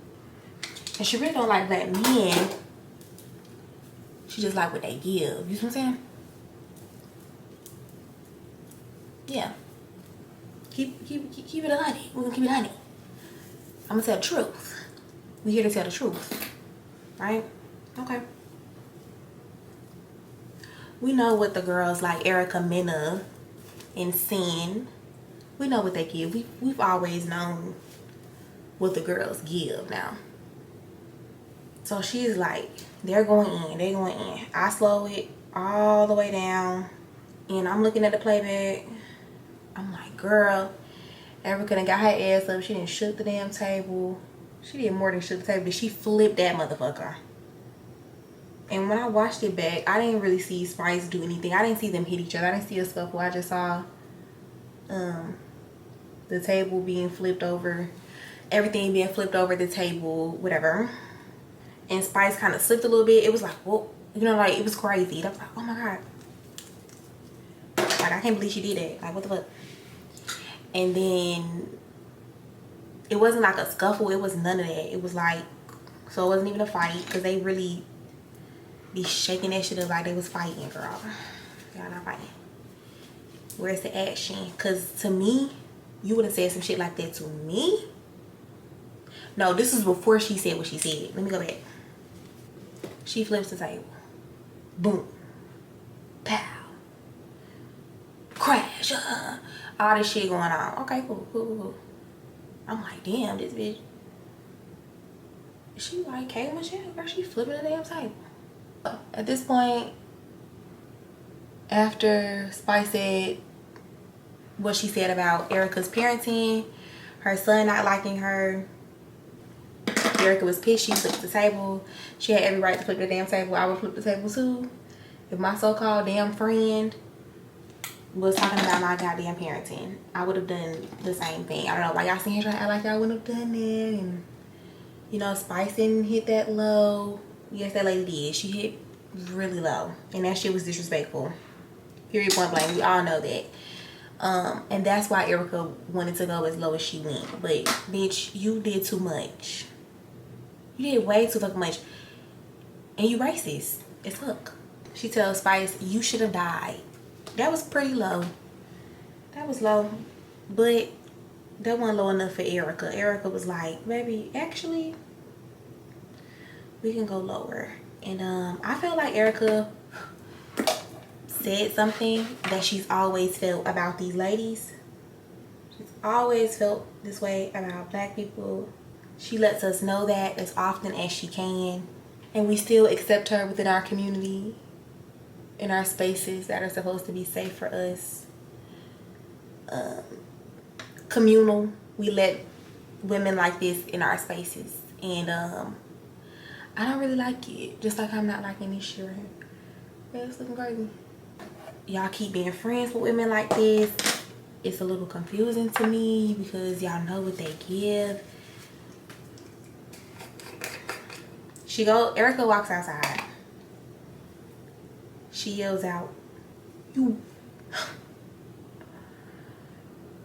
And she really don't like black men. She just like what they give. You know what I'm saying? Yeah. Keep it 100. We're gonna keep it 100. I'm gonna tell the truth. We're here to tell the truth. Right? Okay. We know what the girls like Erica Mena and Sin, we know what they give. We've always known what the girls give now. So she's like, they're going in. I slow it all the way down and I'm looking at the playback. I'm like, girl, Erica done got her ass up. She didn't shook the damn table. She did more than shook the table, but she flipped that motherfucker. And when I watched it back, I didn't really see Spice do anything. I didn't see them hit each other. I didn't see a scuffle. I just saw the table being flipped over. Everything being flipped over the table, whatever. And Spice kind of slipped a little bit. It was like, whoa. You know, like, it was crazy. I was like, oh my God. Like, I can't believe she did that. Like, what the fuck? And then it wasn't like a scuffle. It was none of that. It was like, so it wasn't even a fight because they really be shaking that shit up like they was fighting, girl. Y'all not fighting. Where's the action? Because to me, you would have said some shit like that to me. No, this is before she said what she said. Let me go back. She flips the table. Boom. Pow. Crash. All this shit going on. Okay, cool. I'm like, damn, this bitch. She like K Michelle, girl. She flipping the damn table. At this point, after Spice said what she said about Erica's parenting, her son not liking her, Erica was pissed. She flipped the table. She had every right to flip the damn table. I would flip the table too. If my so-called damn friend was talking about my goddamn parenting, I would have done the same thing. I don't know why y'all sitting here trying to act like y'all wouldn't have done that. And, you know, Spice didn't hit that low. Yes, that lady did. She hit really low. And that shit was disrespectful. Period, point blank. We all know that. And that's why Erica wanted to go as low as she went. But, bitch, you did too much. You did way too fucking much. And you racist as fuck. She tells Spice, you should have died. That was pretty low. That was low. But that wasn't low enough for Erica. Erica was like, baby, actually, we can go lower. And I feel like Erica said something that she's always felt about these ladies. She's always felt this way about black people. She lets us know that as often as she can. And we still accept her within our community, in our spaces that are supposed to be safe for us. Communal. We let women like this in our spaces. And I don't really like it. Just like I'm not liking this shit right here. Yeah, it's looking crazy. y'all keep being friends with women like this. It's a little confusing to me because y'all know what they give. Erica walks outside. She yells out, "You."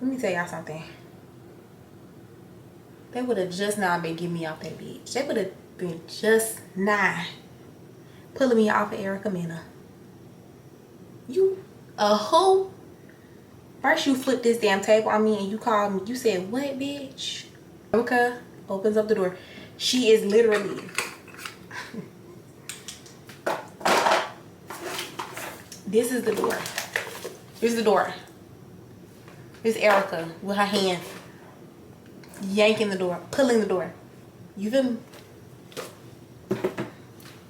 Let me tell y'all something. They would have just now been getting me off that bitch. They would have been just now pulling me off of Erica Mena. You a hoe? First you flipped this damn table on me and you called me. You said, "What, bitch?" Erica opens up the door. She is literally... This is the door. Here's the door. Here's Erica with her hand yanking the door, pulling the door. You feel me?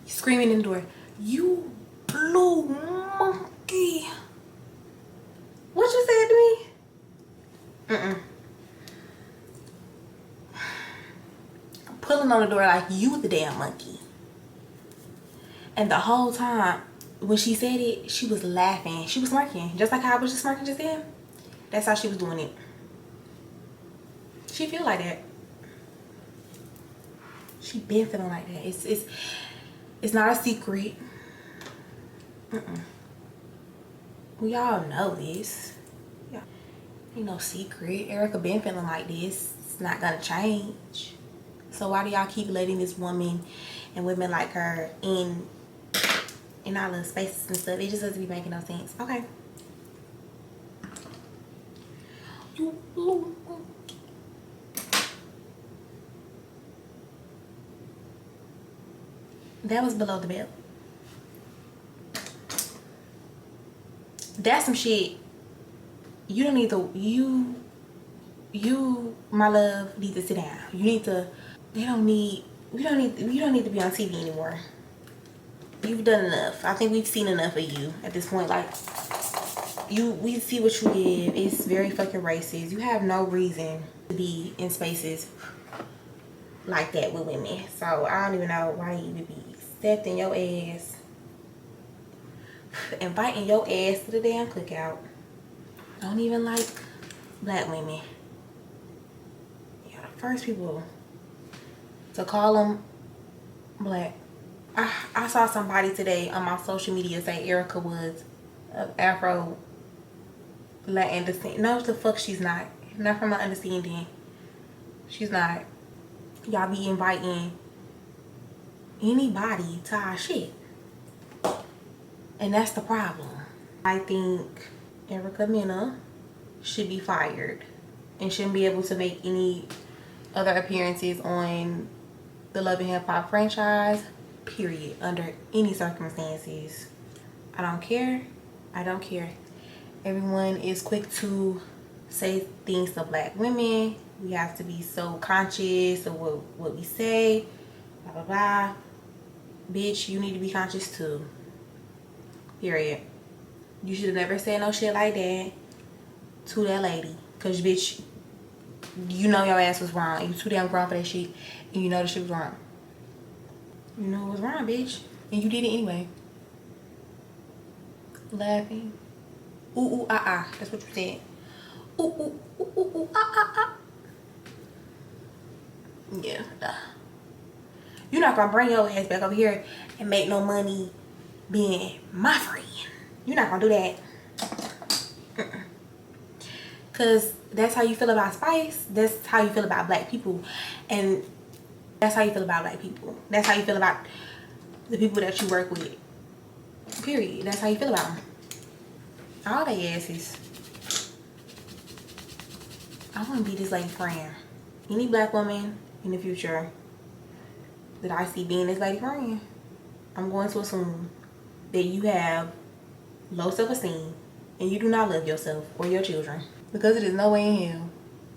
Screaming in the door. "You blue monkey." What you said to me? I'm pulling on the door like you the damn monkey. And the whole time when she said it, she was laughing. She was smirking. Just like how I was just smirking just then. That's how she was doing it. She feel like that. She been feeling like that. It's not a secret. We all know this. Yeah. Ain't no secret. Erica been feeling like this. It's not gonna change. So why do y'all keep letting this woman and women like her in our little spaces and stuff? It just doesn't be making no sense. Okay. That was below the belt. That's some shit. You don't need to, you, my love, need to sit down. You need to, we don't need to be on TV anymore. You've done enough. I think we've seen enough of you at this point. Like, we see what you give. It's very fucking racist. You have no reason to be in spaces like that with women. So I don't even know why you would be accepting your ass, inviting your ass to the damn cookout. Don't even like black women. You're the first people to call them black. I saw somebody today on my social media say Erica was Afro Latin descent. No, the fuck she's not. Not from my understanding. She's not. Y'all be inviting anybody to our shit. And that's the problem. I think Erica Mena should be fired and shouldn't be able to make any other appearances on the Love and Hip Hop franchise, period, under any circumstances. I don't care. I don't care. Everyone is quick to say things to black women. We have to be so conscious of what we say, blah blah blah. Bitch, you need to be conscious too, period. You should have never said no shit like that to that lady, cause bitch, you know your ass was wrong. You too damn grown for that shit, and you know the shit was wrong. You know it was wrong, bitch, and you did it anyway. Laughing. Ooh, ooh, ah, ah. That's what you said. Ooh, ooh, ooh, ooh, ooh, ah, ah, ah. Yeah. You're not gonna bring your ass back over here and make no money being my friend. You're not gonna do that. Cause that's how you feel about Spice. That's how you feel about black people. And that's how you feel about black people. That's how you feel about the people that you work with. Period. That's how you feel about them. All they asses. I want to be this lady friend. Any black woman in the future that I see being this lady friend, I'm going to assume that you have low self-esteem and you do not love yourself or your children. Because it is no way in hell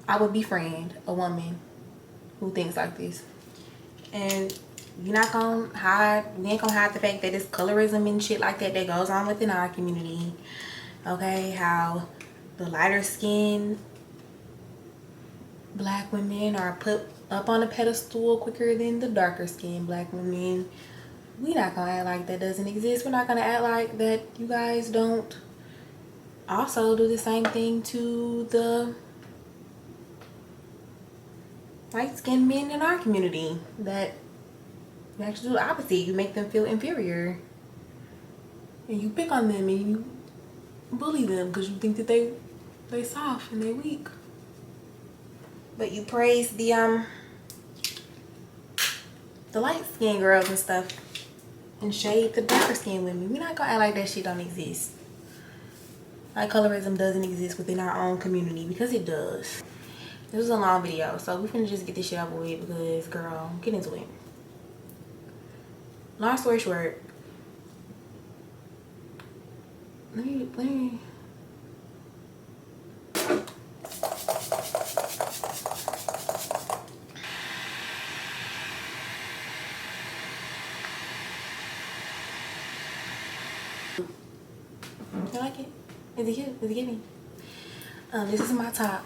I would befriend a woman who thinks like this. And you're not gonna hide, we ain't gonna hide the fact that it's colorism and shit like that that goes on within our community. Okay, how the lighter skinned black women are put up on a pedestal quicker than the darker skinned black women. We not gonna act like that doesn't exist. We're not gonna act like that you guys don't also do the same thing to the light-skinned men in our community that you actually do the opposite. You make them feel inferior, and you pick on them and you bully them because you think that they soft and they weak. But you praise the light-skinned girls and stuff and shade the darker-skinned women. We're not gonna act like that shit don't exist. Like colorism doesn't exist within our own community, because it does. This was a long video, so we're finna just get this shit over with because, girl, get into it. Long story short, let me you like it? Is it cute? Is it giving? This is my top.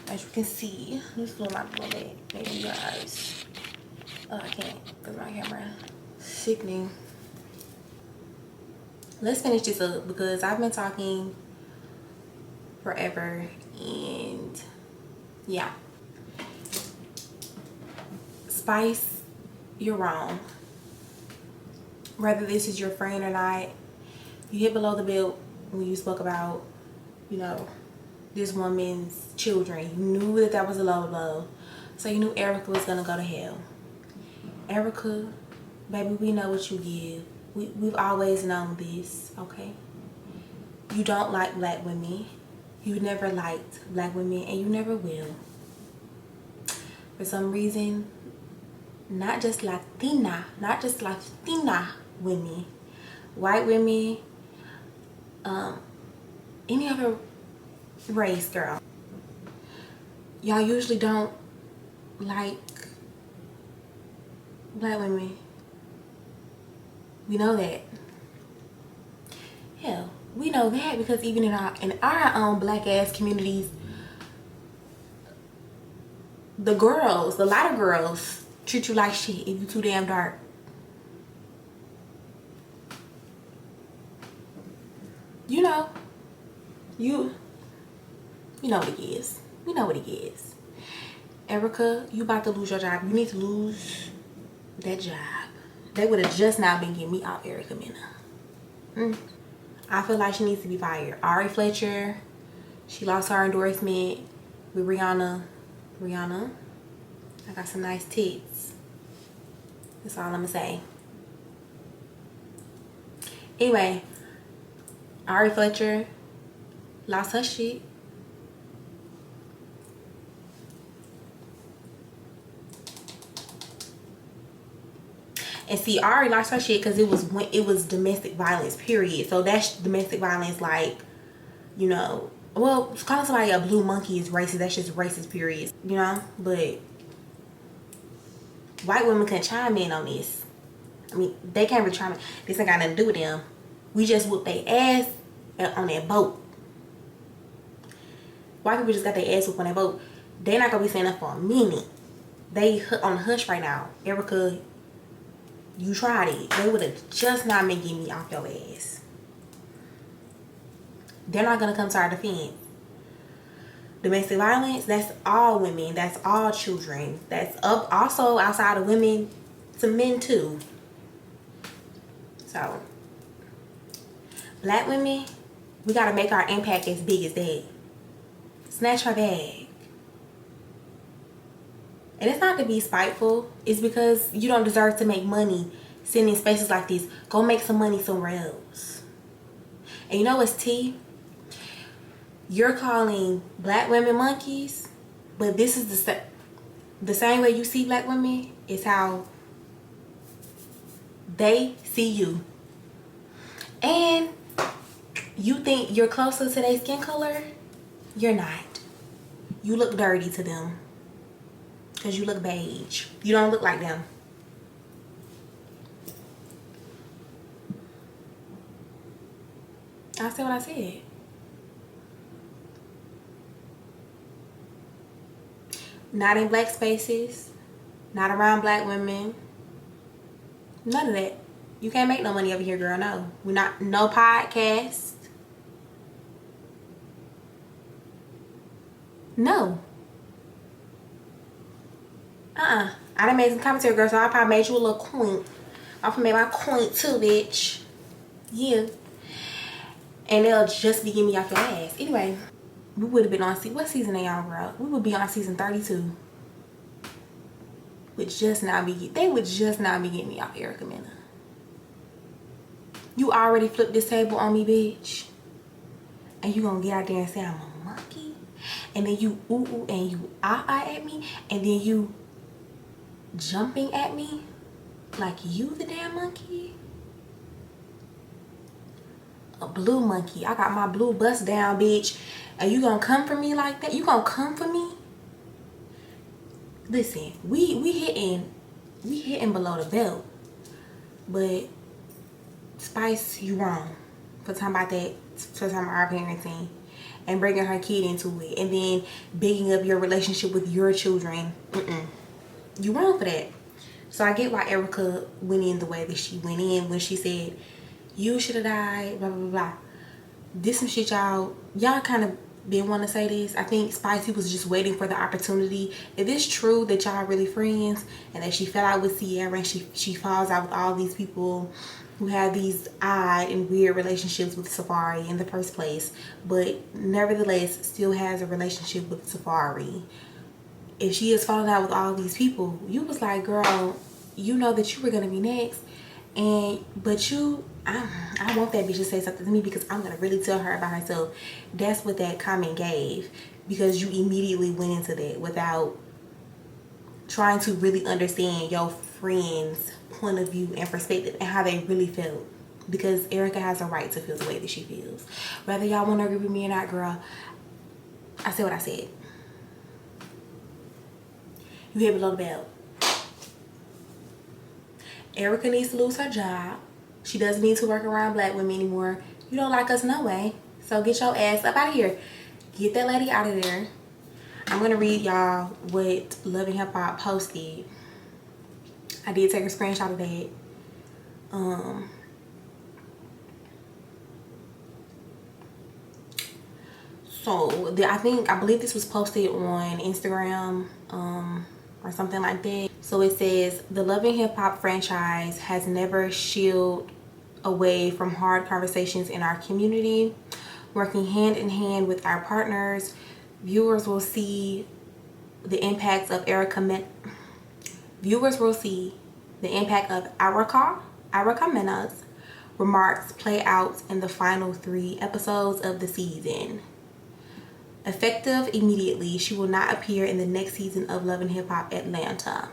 As you can see, let me flip my bullet. Maybe you guys. Oh, I can't because my camera sickening. Let's finish this up because I've been talking forever, and yeah. Spice, you're wrong. Whether this is your friend or not, you hit below the belt when you spoke about, you know, this woman's children. You knew that that was a low blow, so you knew Erica was gonna go to hell. Erica, baby, we know what you give. We've always known this, okay? You don't like black women. You never liked black women, and you never will. For some reason, not just Latina women, white women, any other race, girl, y'all usually don't like black women. We know that. Hell, we know that because even in our own black ass communities, the lighter girls treat you like shit if you too damn dark. You know, you know what it is. We know what it is. Erica, you about to lose your job. You need to lose that job. They would have just now been getting me out, Erica Mena. I feel like she needs to be fired. Ari Fletcher, she lost her endorsement with Rihanna. I got some nice tits. That's all I'm gonna say. Anyway, Ari Fletcher lost her shit. And see, Ari lost her shit because it was domestic violence, period. So that's domestic violence, like, you know, well, calling somebody a blue monkey is racist. That's just racist, period. You know, but white women can chime in on this. I mean, they can't really chime in. This ain't got nothing to do with them. We just whooped their ass on that boat. White people just got their ass whooped on that boat. They're not gonna be saying that for a minute. They on the hush right now. Erica, you tried it. They would have just not been getting me off your ass. They're not gonna come to our defense. Domestic violence, that's all women. That's all children. That's up also outside of women to men too. So, black women, we gotta make our impact as big as that. Snatch her bag. And it's not to be spiteful. It's because you don't deserve to make money sitting in spaces like this. Go make some money somewhere else. And you know what's tea? You're calling black women monkeys, but this is the same way you see black women is how they see you. And you think you're closer to their skin color? You're not. You look dirty to them. Because you look beige. You don't look like them. I said what I said. Not in black spaces. Not around black women. None of that. You can't make no money over here, girl. No. We're not. No podcast. No. I done made some commentary, girl, so I probably made you a little queen. I probably made my queen too, bitch. Yeah. And they'll just be getting me off your ass. Anyway, we would have been on, what season are y'all, girl? We would be on season 32. They would just now be getting me off Erica Mena. You already flipped this table on me, bitch. And you gonna get out there and say I'm a monkey? And then you ooh and you ah at me? And then you jumping at me like you the damn monkey? A blue monkey. I got my blue bust down, bitch. And you gonna come for me like that? You gonna come for me? Listen, we hitting below the belt. But Spice, you wrong for talking about that, for talking about our parenting and bringing her kid into it, and then bigging up your relationship with your children. You wrong for that. So I get why Erica went in the way that she went in when she said you should have died, blah blah blah. This some shit y'all kind of been want to say this. I think Spicy was just waiting for the opportunity. If it's true that y'all really friends and that she fell out with Sierra and she falls out with all these people who have these odd and weird relationships with Safari in the first place, but nevertheless still has a relationship with Safari. If she is falling out with all these people, you was like, girl, you know that you were gonna be next, but I want that bitch to say something to me because I'm gonna really tell her about herself. That's what that comment gave, because you immediately went into that without trying to really understand your friend's point of view and perspective and how they really felt. Because Erica has a right to feel the way that she feels. Whether y'all want to agree with me or not, girl, I said what I said. You hit below the belt. Erica needs to lose her job. She doesn't need to work around black women anymore. You don't like us no way. So get your ass up out of here. Get that lady out of there. I'm going to read y'all what Love and HipHop posted. I did take a screenshot of that. I believe this was posted on Instagram or something like that. So it says, the Love and HipHop franchise has never shied away from hard conversations in our community. Working hand in hand with our partners, viewers will see the impacts of Erica Mena's remarks play out in the final 3 episodes of the season. Effective immediately, she will not appear in the next season of Love and HipHop Atlanta.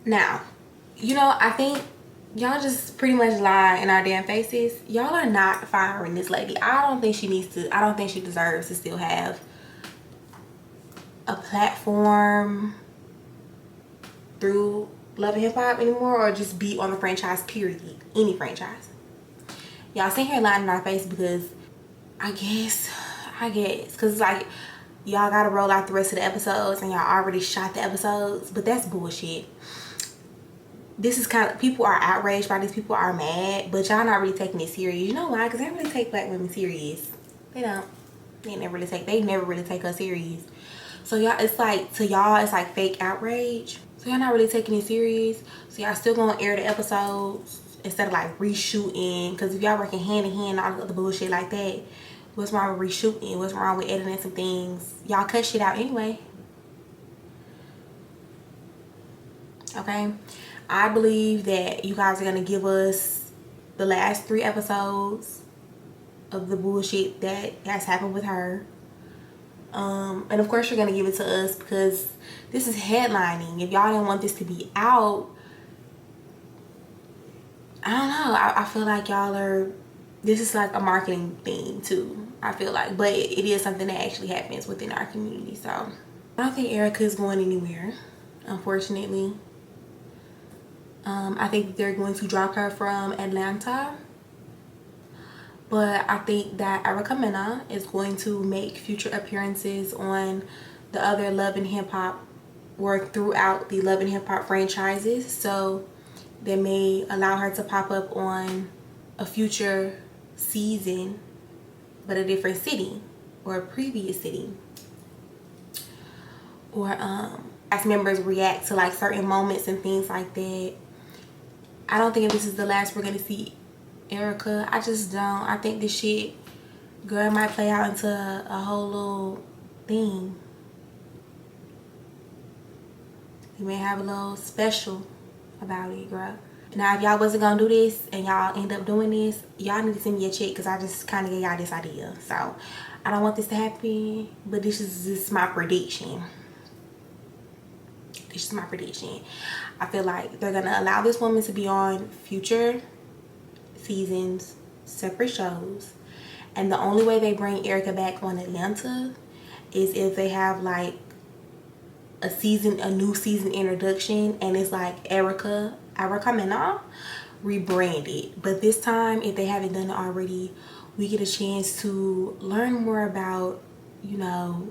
Now, I think y'all just pretty much lie in our damn faces. Y'all are not firing this lady. I don't think she deserves to still have a platform through Love and HipHop anymore, or just be on the franchise, period. Any franchise. Y'all sitting here lying in our face because I guess because it's like y'all gotta roll out the rest of the episodes and y'all already shot the episodes, but that's bullshit. This is kind of, people are outraged by this, people are mad, but y'all not really taking it serious. You know why? Because they don't really take black women serious. They don't. They never really take us serious. So y'all, it's like, to y'all, it's like fake outrage. So y'all not really taking it serious. So y'all still gonna air the episodes instead of like reshooting. Because if y'all working hand in hand, all the other bullshit like that, what's wrong with reshooting? What's wrong with editing some things? Y'all cut shit out anyway. Okay? I believe that you guys are going to give us the last 3 episodes of the bullshit that has happened with her. And of course you're going to give it to us because this is headlining. If y'all don't want this to be out, I don't know. I feel like y'all are, this is like a marketing thing too, I feel like. But it is something that actually happens within our community. So I don't think Erica is going anywhere, unfortunately. I think they're going to drop her from Atlanta, but I think that Erica Mena is going to make future appearances on the other Love and HipHop, or throughout the Love and HipHop franchises. So that may allow her to pop up on a future season, but a different city or a previous city. Or cast members react to like certain moments and things like that. I don't think if this is the last we're gonna see Erica. I just don't. I think this shit, girl, might play out into a whole little thing. You may have a little special about it, girl. Now, if y'all wasn't gonna do this and y'all end up doing this, y'all need to send me a check because I just kind of gave y'all this idea. So, I don't want this to happen, but this is my prediction. This is my prediction. I feel like they're gonna allow this woman to be on future seasons, separate shows, and the only way they bring Erica back on Atlanta is if they have like a new season introduction, and it's like Erica Mena rebranded. But this time, if they haven't done it already, we get a chance to learn more about, you know,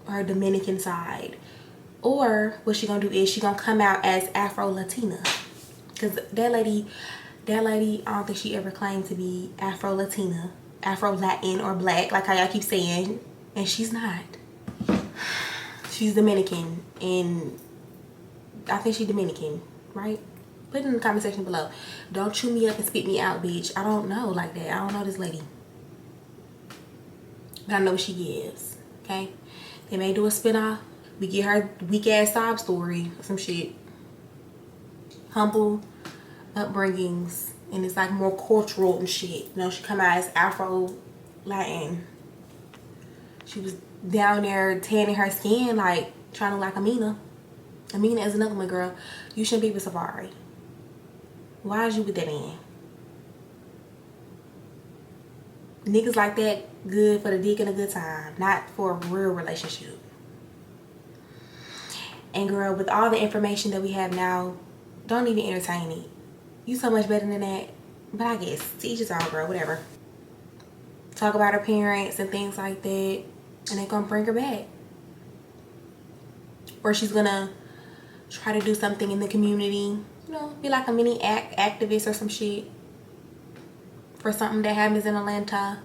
her Dominican side. Or what she gonna do is she gonna come out as Afro-Latina, because that lady, I don't think she ever claimed to be Afro-Latina, Afro-Latin, or black like how y'all keep saying, and she's not. She's Dominican, and I think she's Dominican, right? Put it in the comment section below. Don't chew me up and spit me out, bitch. I don't know like that. I don't know this lady, but I know what she gives. Okay, they may do a spinoff. We get her weak ass sob story or some shit. Humble upbringings, and it's like more cultural and shit. You know, she come out as Afro-Latin. She was down there tanning her skin, like trying to look like Mena. Mena is another one, girl. You shouldn't be with Safari. Why is you with that man? Niggas like that good for the dick and a good time, not for a real relationship. And girl, with all the information that we have now, don't even entertain it. You so much better than that. But I guess, to each his own, girl, whatever. Talk about her parents and things like that, and they're gonna bring her back. Or she's gonna try to do something in the community, you know, be like a mini activist or some shit for something that happens in Atlanta.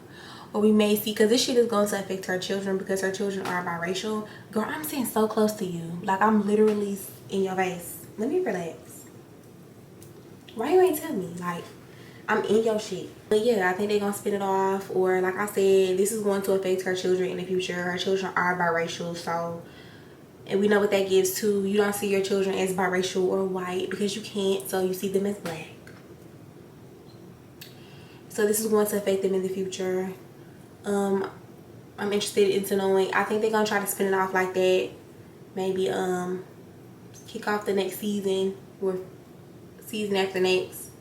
Or we may see, because this shit is going to affect her children because her children are biracial. Girl, I'm sitting so close to you. Like, I'm literally in your face. Let me relax. Why you ain't tell me? Like, I'm in your shit. But yeah, I think they're going to spin it off. Or like I said, this is going to affect her children in the future. Her children are biracial. So, and we know what that gives too. You don't see your children as biracial or white because you can't. So you see them as black. So this is going to affect them in the future. I'm interested into knowing. I think they're gonna try to spin it off like that. Maybe kick off the next season or season after next.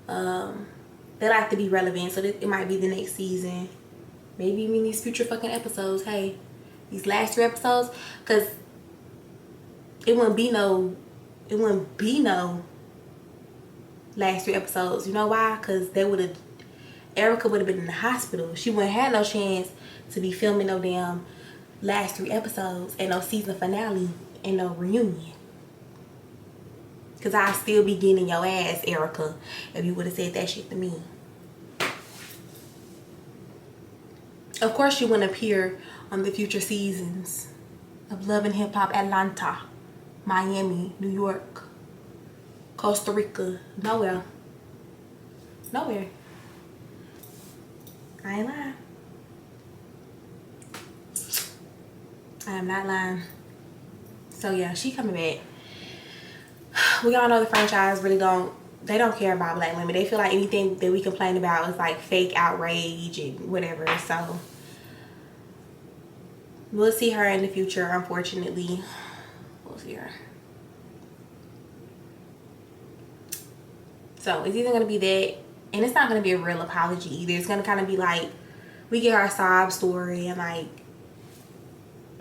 They like to be relevant, so it might be the next season. Maybe even these future fucking episodes. Hey, these last 3 episodes, because it wouldn't be no last 3 episodes. You know why? Because Erica would have been in the hospital. She wouldn't have no chance to be filming no damn last 3 episodes and no season finale and no reunion. Because I'd still be getting your ass, Erica, if you would have said that shit to me. Of course, she wouldn't appear on the future seasons of Love and HipHop Atlanta, Miami, New York, Costa Rica. Nowhere. Nowhere. I ain't lying. I am not lying. So yeah, she coming back. We all know the franchise really don't care about black women. They feel like anything that we complain about is like fake outrage and whatever. So we'll see her in the future, unfortunately. We'll see her. So it's either gonna be that, and it's not going to be a real apology either. It's going to kind of be like, we get our sob story and like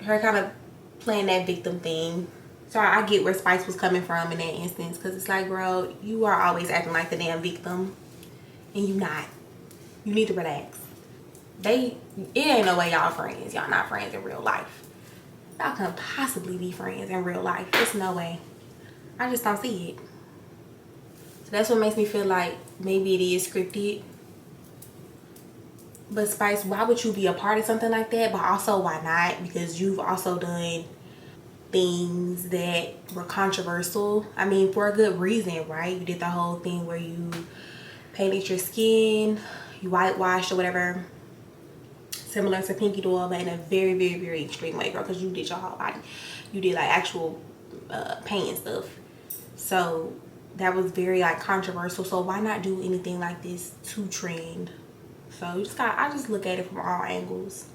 her kind of playing that victim thing. So I get where Spice was coming from in that instance. Because it's like, girl, you are always acting like the damn victim. And you not. You need to relax. It ain't no way y'all friends. Y'all not friends in real life. Y'all can't possibly be friends in real life. There's no way. I just don't see it. So that's what makes me feel like maybe it is scripted. But Spice, why would you be a part of something like that? But also, why not? Because you've also done things that were controversial. I mean, for a good reason, right? You did the whole thing where you painted your skin, you whitewashed or whatever, similar to Pinky Doll, but in a very, very, very extreme way, girl, because you did your whole body. You did like actual paint and stuff. So that was very like controversial. So why not do anything like this to trend? So you just got, I just look at it from all angles.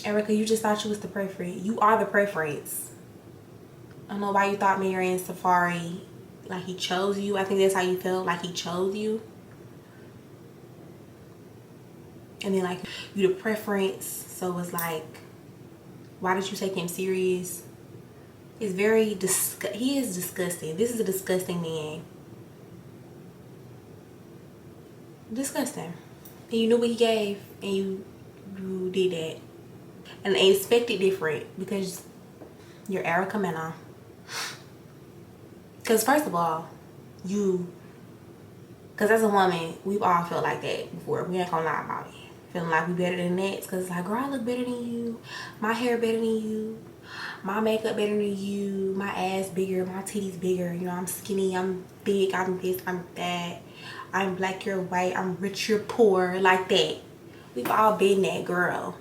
Erica, you just thought you was the preference. You are the preference. I don't know why you thought Marion Safari, like he chose you. I think that's how you felt, like he chose you. And then like you the preference. So it's like, why did you take him serious? It's very he is disgusting. This is a disgusting man. Disgusting. And you knew what he gave, and you did that. And they expected different because you're Erica Mena. Because first of all, because as a woman, we've all felt like that before. We ain't gonna lie about it. Feeling like we better than that. Because it's like, girl, I look better than you. My hair better than you. My makeup better than you. My ass bigger. My titties bigger. You know, I'm skinny. I'm big. I'm this. I'm that. I'm black, you're white. I'm rich, you're poor. Like that. We've all been that girl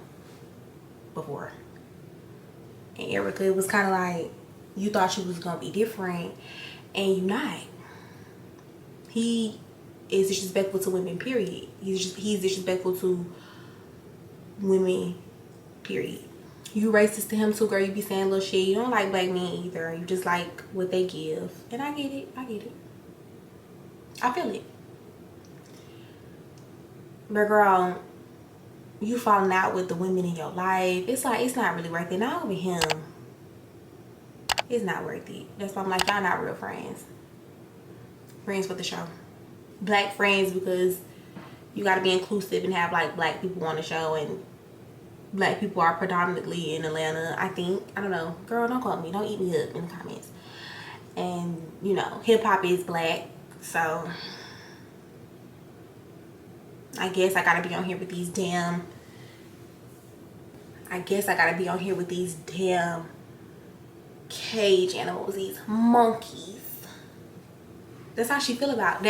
before. And Erica, it was kind of like, you thought you was going to be different. And you're not. He is disrespectful to women, period. He's disrespectful to women, period. You racist to him too, girl. You be saying little shit. You don't like black men either. You just like what they give. And I get it. I get it. I feel it. But girl, you falling out with the women in your life. It's like, it's not really worth it. Not over him. It's not worth it. That's why I'm like, y'all not real friends. Friends for the show. Black friends, because you got to be inclusive and have like black people on the show, and black people are predominantly in Atlanta, I think. I don't know. Girl, don't call me. Don't eat me up in the comments. And, you know, hip-hop is black. So, I guess I got to be on here with these damn... cage animals. These monkeys. That's how she feel about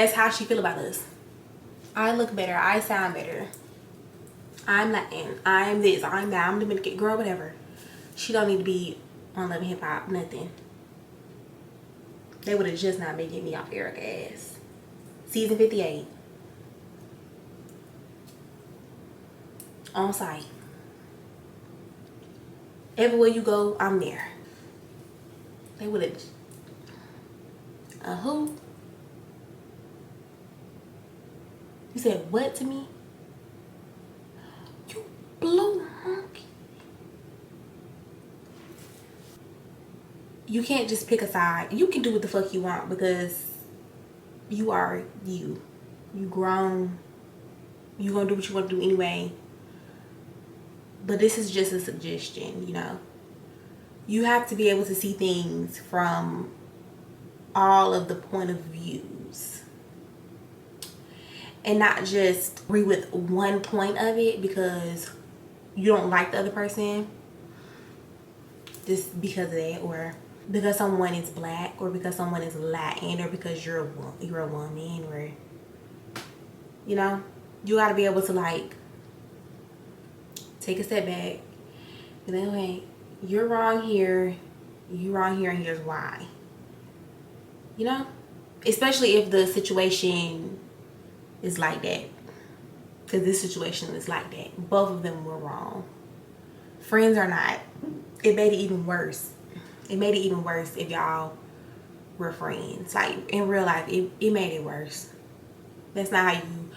us. I look better. I sound better. I'm Latin. I'm this. I'm that. I'm Dominican. Girl, whatever. She don't need to be on Love HipHop. Nothing. They would have just not been getting me off Erica ass. Season 58. On site. Everywhere you go, I'm there. They would have... who? You said what to me? You blue monkey. You can't just pick a side. You can do what the fuck you want because you are you. You grown. You gonna do what you want to do anyway. But this is just a suggestion, you know. You have to be able to see things from all of the point of views. And not just agree with one point of it because you don't like the other person. Just because of that, or because someone is black, or because someone is Latin, or because you're a woman, or, you know. You gotta be able to like take a step back and then, hey, you're wrong here, you're wrong here, and here's why. You know? Especially if the situation is like that. Because this situation is like that. Both of them were wrong. Friends or not, it made it even worse. It made it even worse if y'all were friends. Like, in real life, it made it worse. That's not how you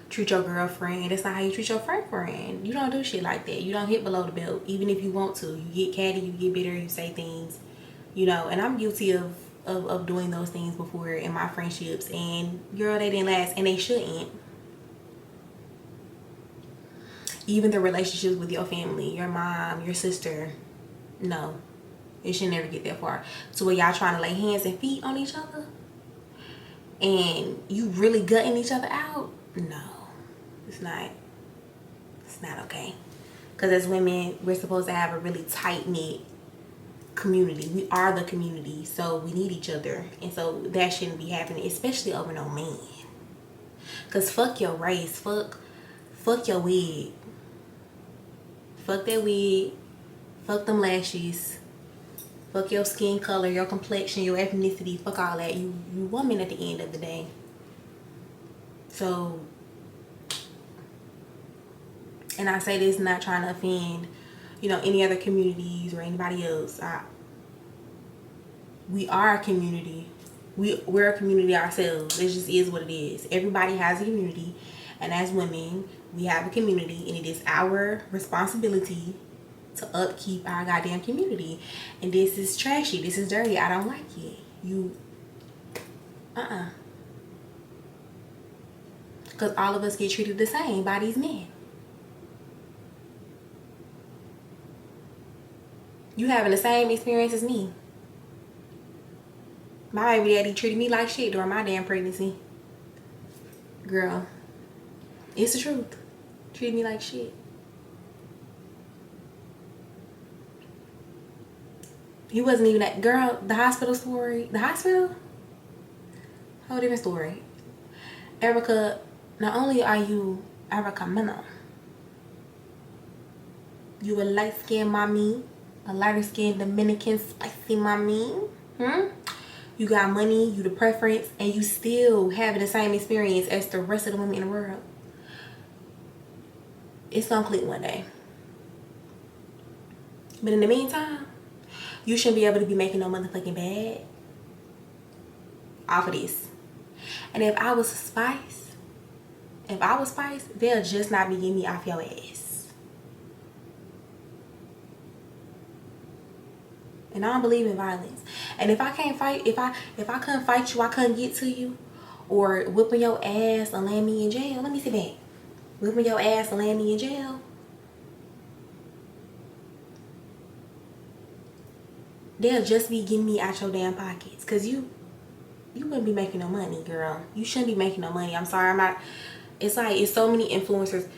treat your girlfriend. That's not how you treat your friend. You don't do shit like that. You don't hit below the belt, even if you want to. You get catty, you get bitter, you say things, you know. And I'm guilty of doing those things before in my friendships. And girl, they didn't last, and they shouldn't. Even the relationships with your family, your mom, your sister, no. It should never get that far to where y'all trying to lay hands and feet on each other and you really gutting each other out. No, it's not okay. Because as women, we're supposed to have a really tight-knit community. We are the community, so we need each other. And so that shouldn't be happening, especially over no man. Because fuck your race. Fuck your wig. Fuck that wig. Fuck them lashes. Fuck your skin color, your complexion, your ethnicity. Fuck all that. You woman at the end of the day. So, and I say this not trying to offend, you know, any other communities or anybody else. We are a community. We're a community ourselves. It just is what it is. Everybody has a community. And as women, we have a community. And it is our responsibility to upkeep our goddamn community. And this is trashy. This is dirty. I don't like it. Because all of us get treated the same by these men. You having the same experience as me. My baby daddy treated me like shit during my damn pregnancy. Girl, it's the truth. Treated me like shit. He wasn't even that girl. The hospital story. The hospital? Whole different story. Erica, not only are you Erica Mena, you a light-skinned mommy, a lighter-skinned Dominican spicy mommy. You got money, you the preference, and you still having the same experience as the rest of the women in the world. It's gonna click one day. But in the meantime, you shouldn't be able to be making no motherfucking bag off of this. And if I was Spice, they'll just not be getting me off your ass. And I don't believe in violence. And if I can't fight, if I couldn't fight you, I couldn't get to you, or whipping your ass and land me in jail. Let me sit back. Whipping your ass and land me in jail. They'll just be getting me out your damn pockets. Cause you wouldn't be making no money, girl. You shouldn't be making no money. I'm sorry, I'm not. It's like, it's so many influencers.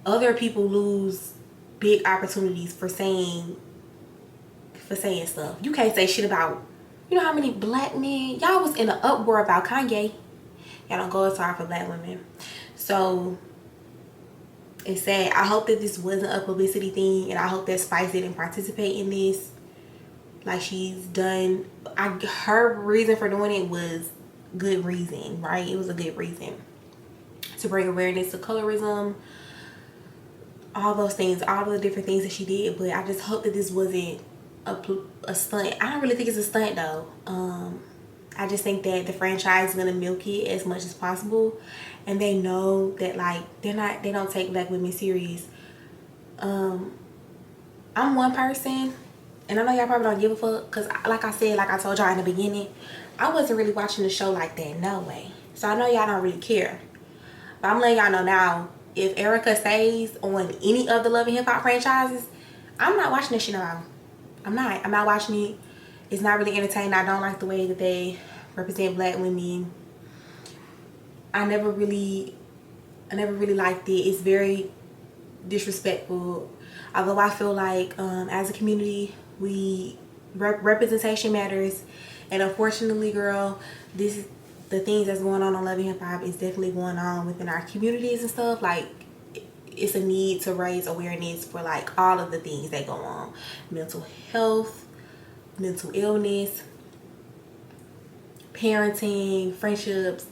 Other people lose big opportunities for saying stuff. You can't say shit about, you know how many black men, y'all was in an uproar about Kanye. Y'all don't go as hard for black women. So it's sad. I hope that this wasn't a publicity thing, and I hope that Spice didn't participate in this like she's done. Her reason for doing it was good reason, right? It was a good reason to bring awareness to colorism, all those things, all the different things that she did. But I just hope that this wasn't a stunt. I don't really think it's a stunt though. I just think that the franchise is gonna milk it as much as possible, and they know that like they don't take black women serious. I'm one person, and I know y'all probably don't give a fuck, because like I told y'all in the beginning, I wasn't really watching the show like that, no way. So I know y'all don't really care, but I'm letting y'all know now, if Erica stays on any of the Love and Hip Hop franchises, I'm not watching this shit now. I'm not watching it. It's not really entertaining. I don't like the way that they represent black women. I never really liked it. It's very disrespectful. Although I feel like as a community, representation matters. And unfortunately, girl, the things that's going on Love and Hip Hop is definitely going on within our communities and stuff. Like, it's a need to raise awareness for like all of the things that go on. Mental health, mental illness, parenting, friendships,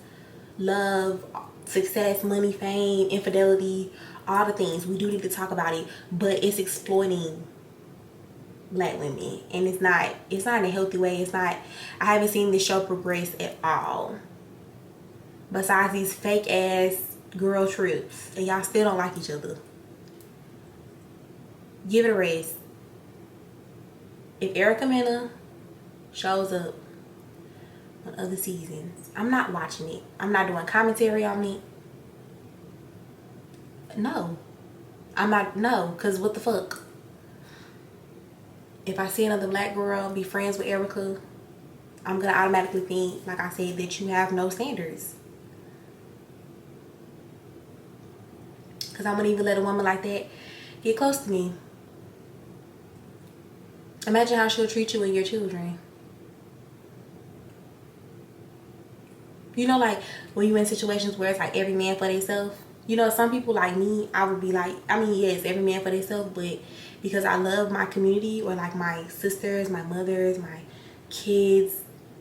love, success, money, fame, infidelity, all the things. We do need to talk about it, but it's exploiting black women, and it's not in a healthy way. It's not. I haven't seen this show progress at all, besides these fake ass girl trips, and y'all still don't like each other. Give it a rest. If Erica Mena shows up on other seasons, I'm not watching it. I'm not doing commentary on it. No, I'm not. No, because what the fuck? if I see another black girl be friends with Erica, I'm gonna automatically think, like I said, that you have no standards. Because I wouldn't even let a woman like that get close to me. Imagine how she'll treat you and your children. You know, like when you in situations where it's like every man for themselves. You know, some people like me, I would be like, I mean, yes, every man for themselves, but because I love my community, or like my sisters, my mothers, my kids,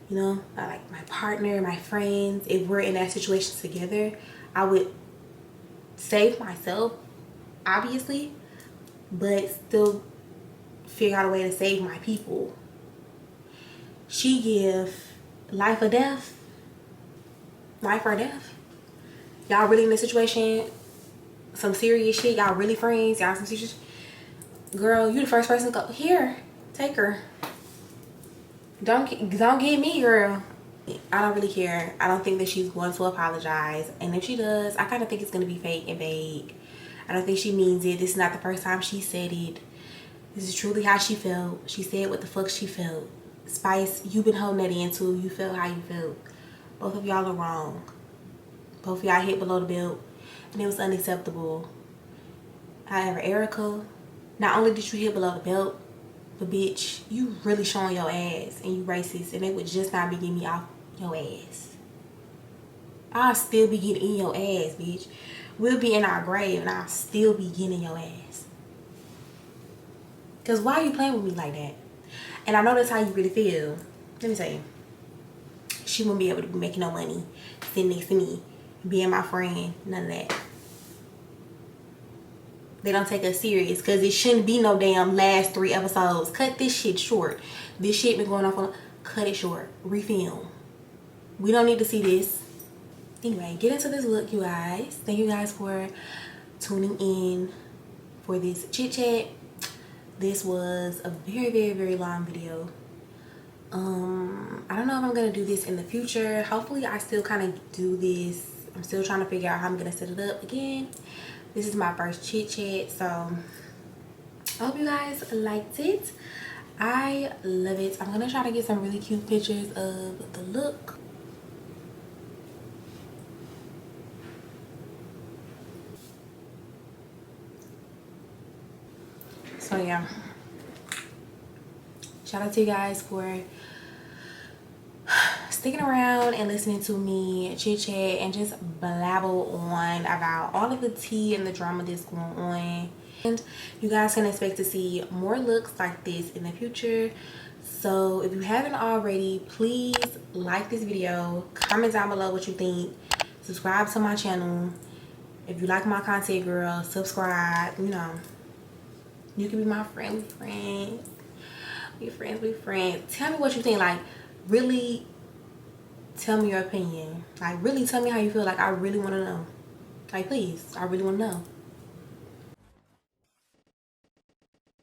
you know, like my partner, my friends, if we're in that situation together, I would save myself, obviously, but still figure out a way to save my people. She give life or death. Life or death. Y'all really in a situation, some serious shit, y'all really friends, y'all some serious, girl, you the first person to go, here, take her. Don't get me, girl. I don't really care. I don't think that she's going to apologize, and if she does, I kind of think it's going to be fake and vague. I don't think she means it. This is not the first time she said it. This is truly how she felt. She said what the fuck she felt. Spice, you've been holding that in too. You felt how you felt. Both of y'all are wrong. Both of y'all hit below the belt, and it was unacceptable. However, Erica, not only did you hit below the belt, but bitch, you really showing your ass, and you racist, and it would just not be getting me off your ass. I'll still be getting in your ass, bitch. We'll be in our grave, and I'll still be getting in your ass. Cause why are you playing with me like that? And I know that's how you really feel. Let me tell you. She wouldn't be able to be making no money sitting next to me, being my friend, none of that. They don't take us serious, because it shouldn't be no damn last 3 episodes. Cut this shit short. This shit been going on for, cut it short. Refilm. We don't need to see this. Anyway, get into this look, you guys. Thank you guys for tuning in for this chit chat. This was a very long video. I don't know if I'm gonna do this in the future. Hopefully I still kind of do this. I'm still trying to figure out how I'm gonna set it up again. This is my first chit chat, so I hope you guys liked it. I love it. I'm gonna try to get some really cute pictures of the look. So yeah, shout out to you guys for sticking around and listening to me chit chat and just blabble on about all of the tea and the drama that's going on. And you guys can expect to see more looks like this in the future. So if you haven't already, please like this video, comment down below what you think, subscribe to my channel. If you like my content, girl, subscribe. You know, you can be my friend. We friends. We friends. We friends. Tell me what you think. Like, really tell me your opinion. Like, really tell me how you feel. Like, I really want to know. Like, please, I really want to know.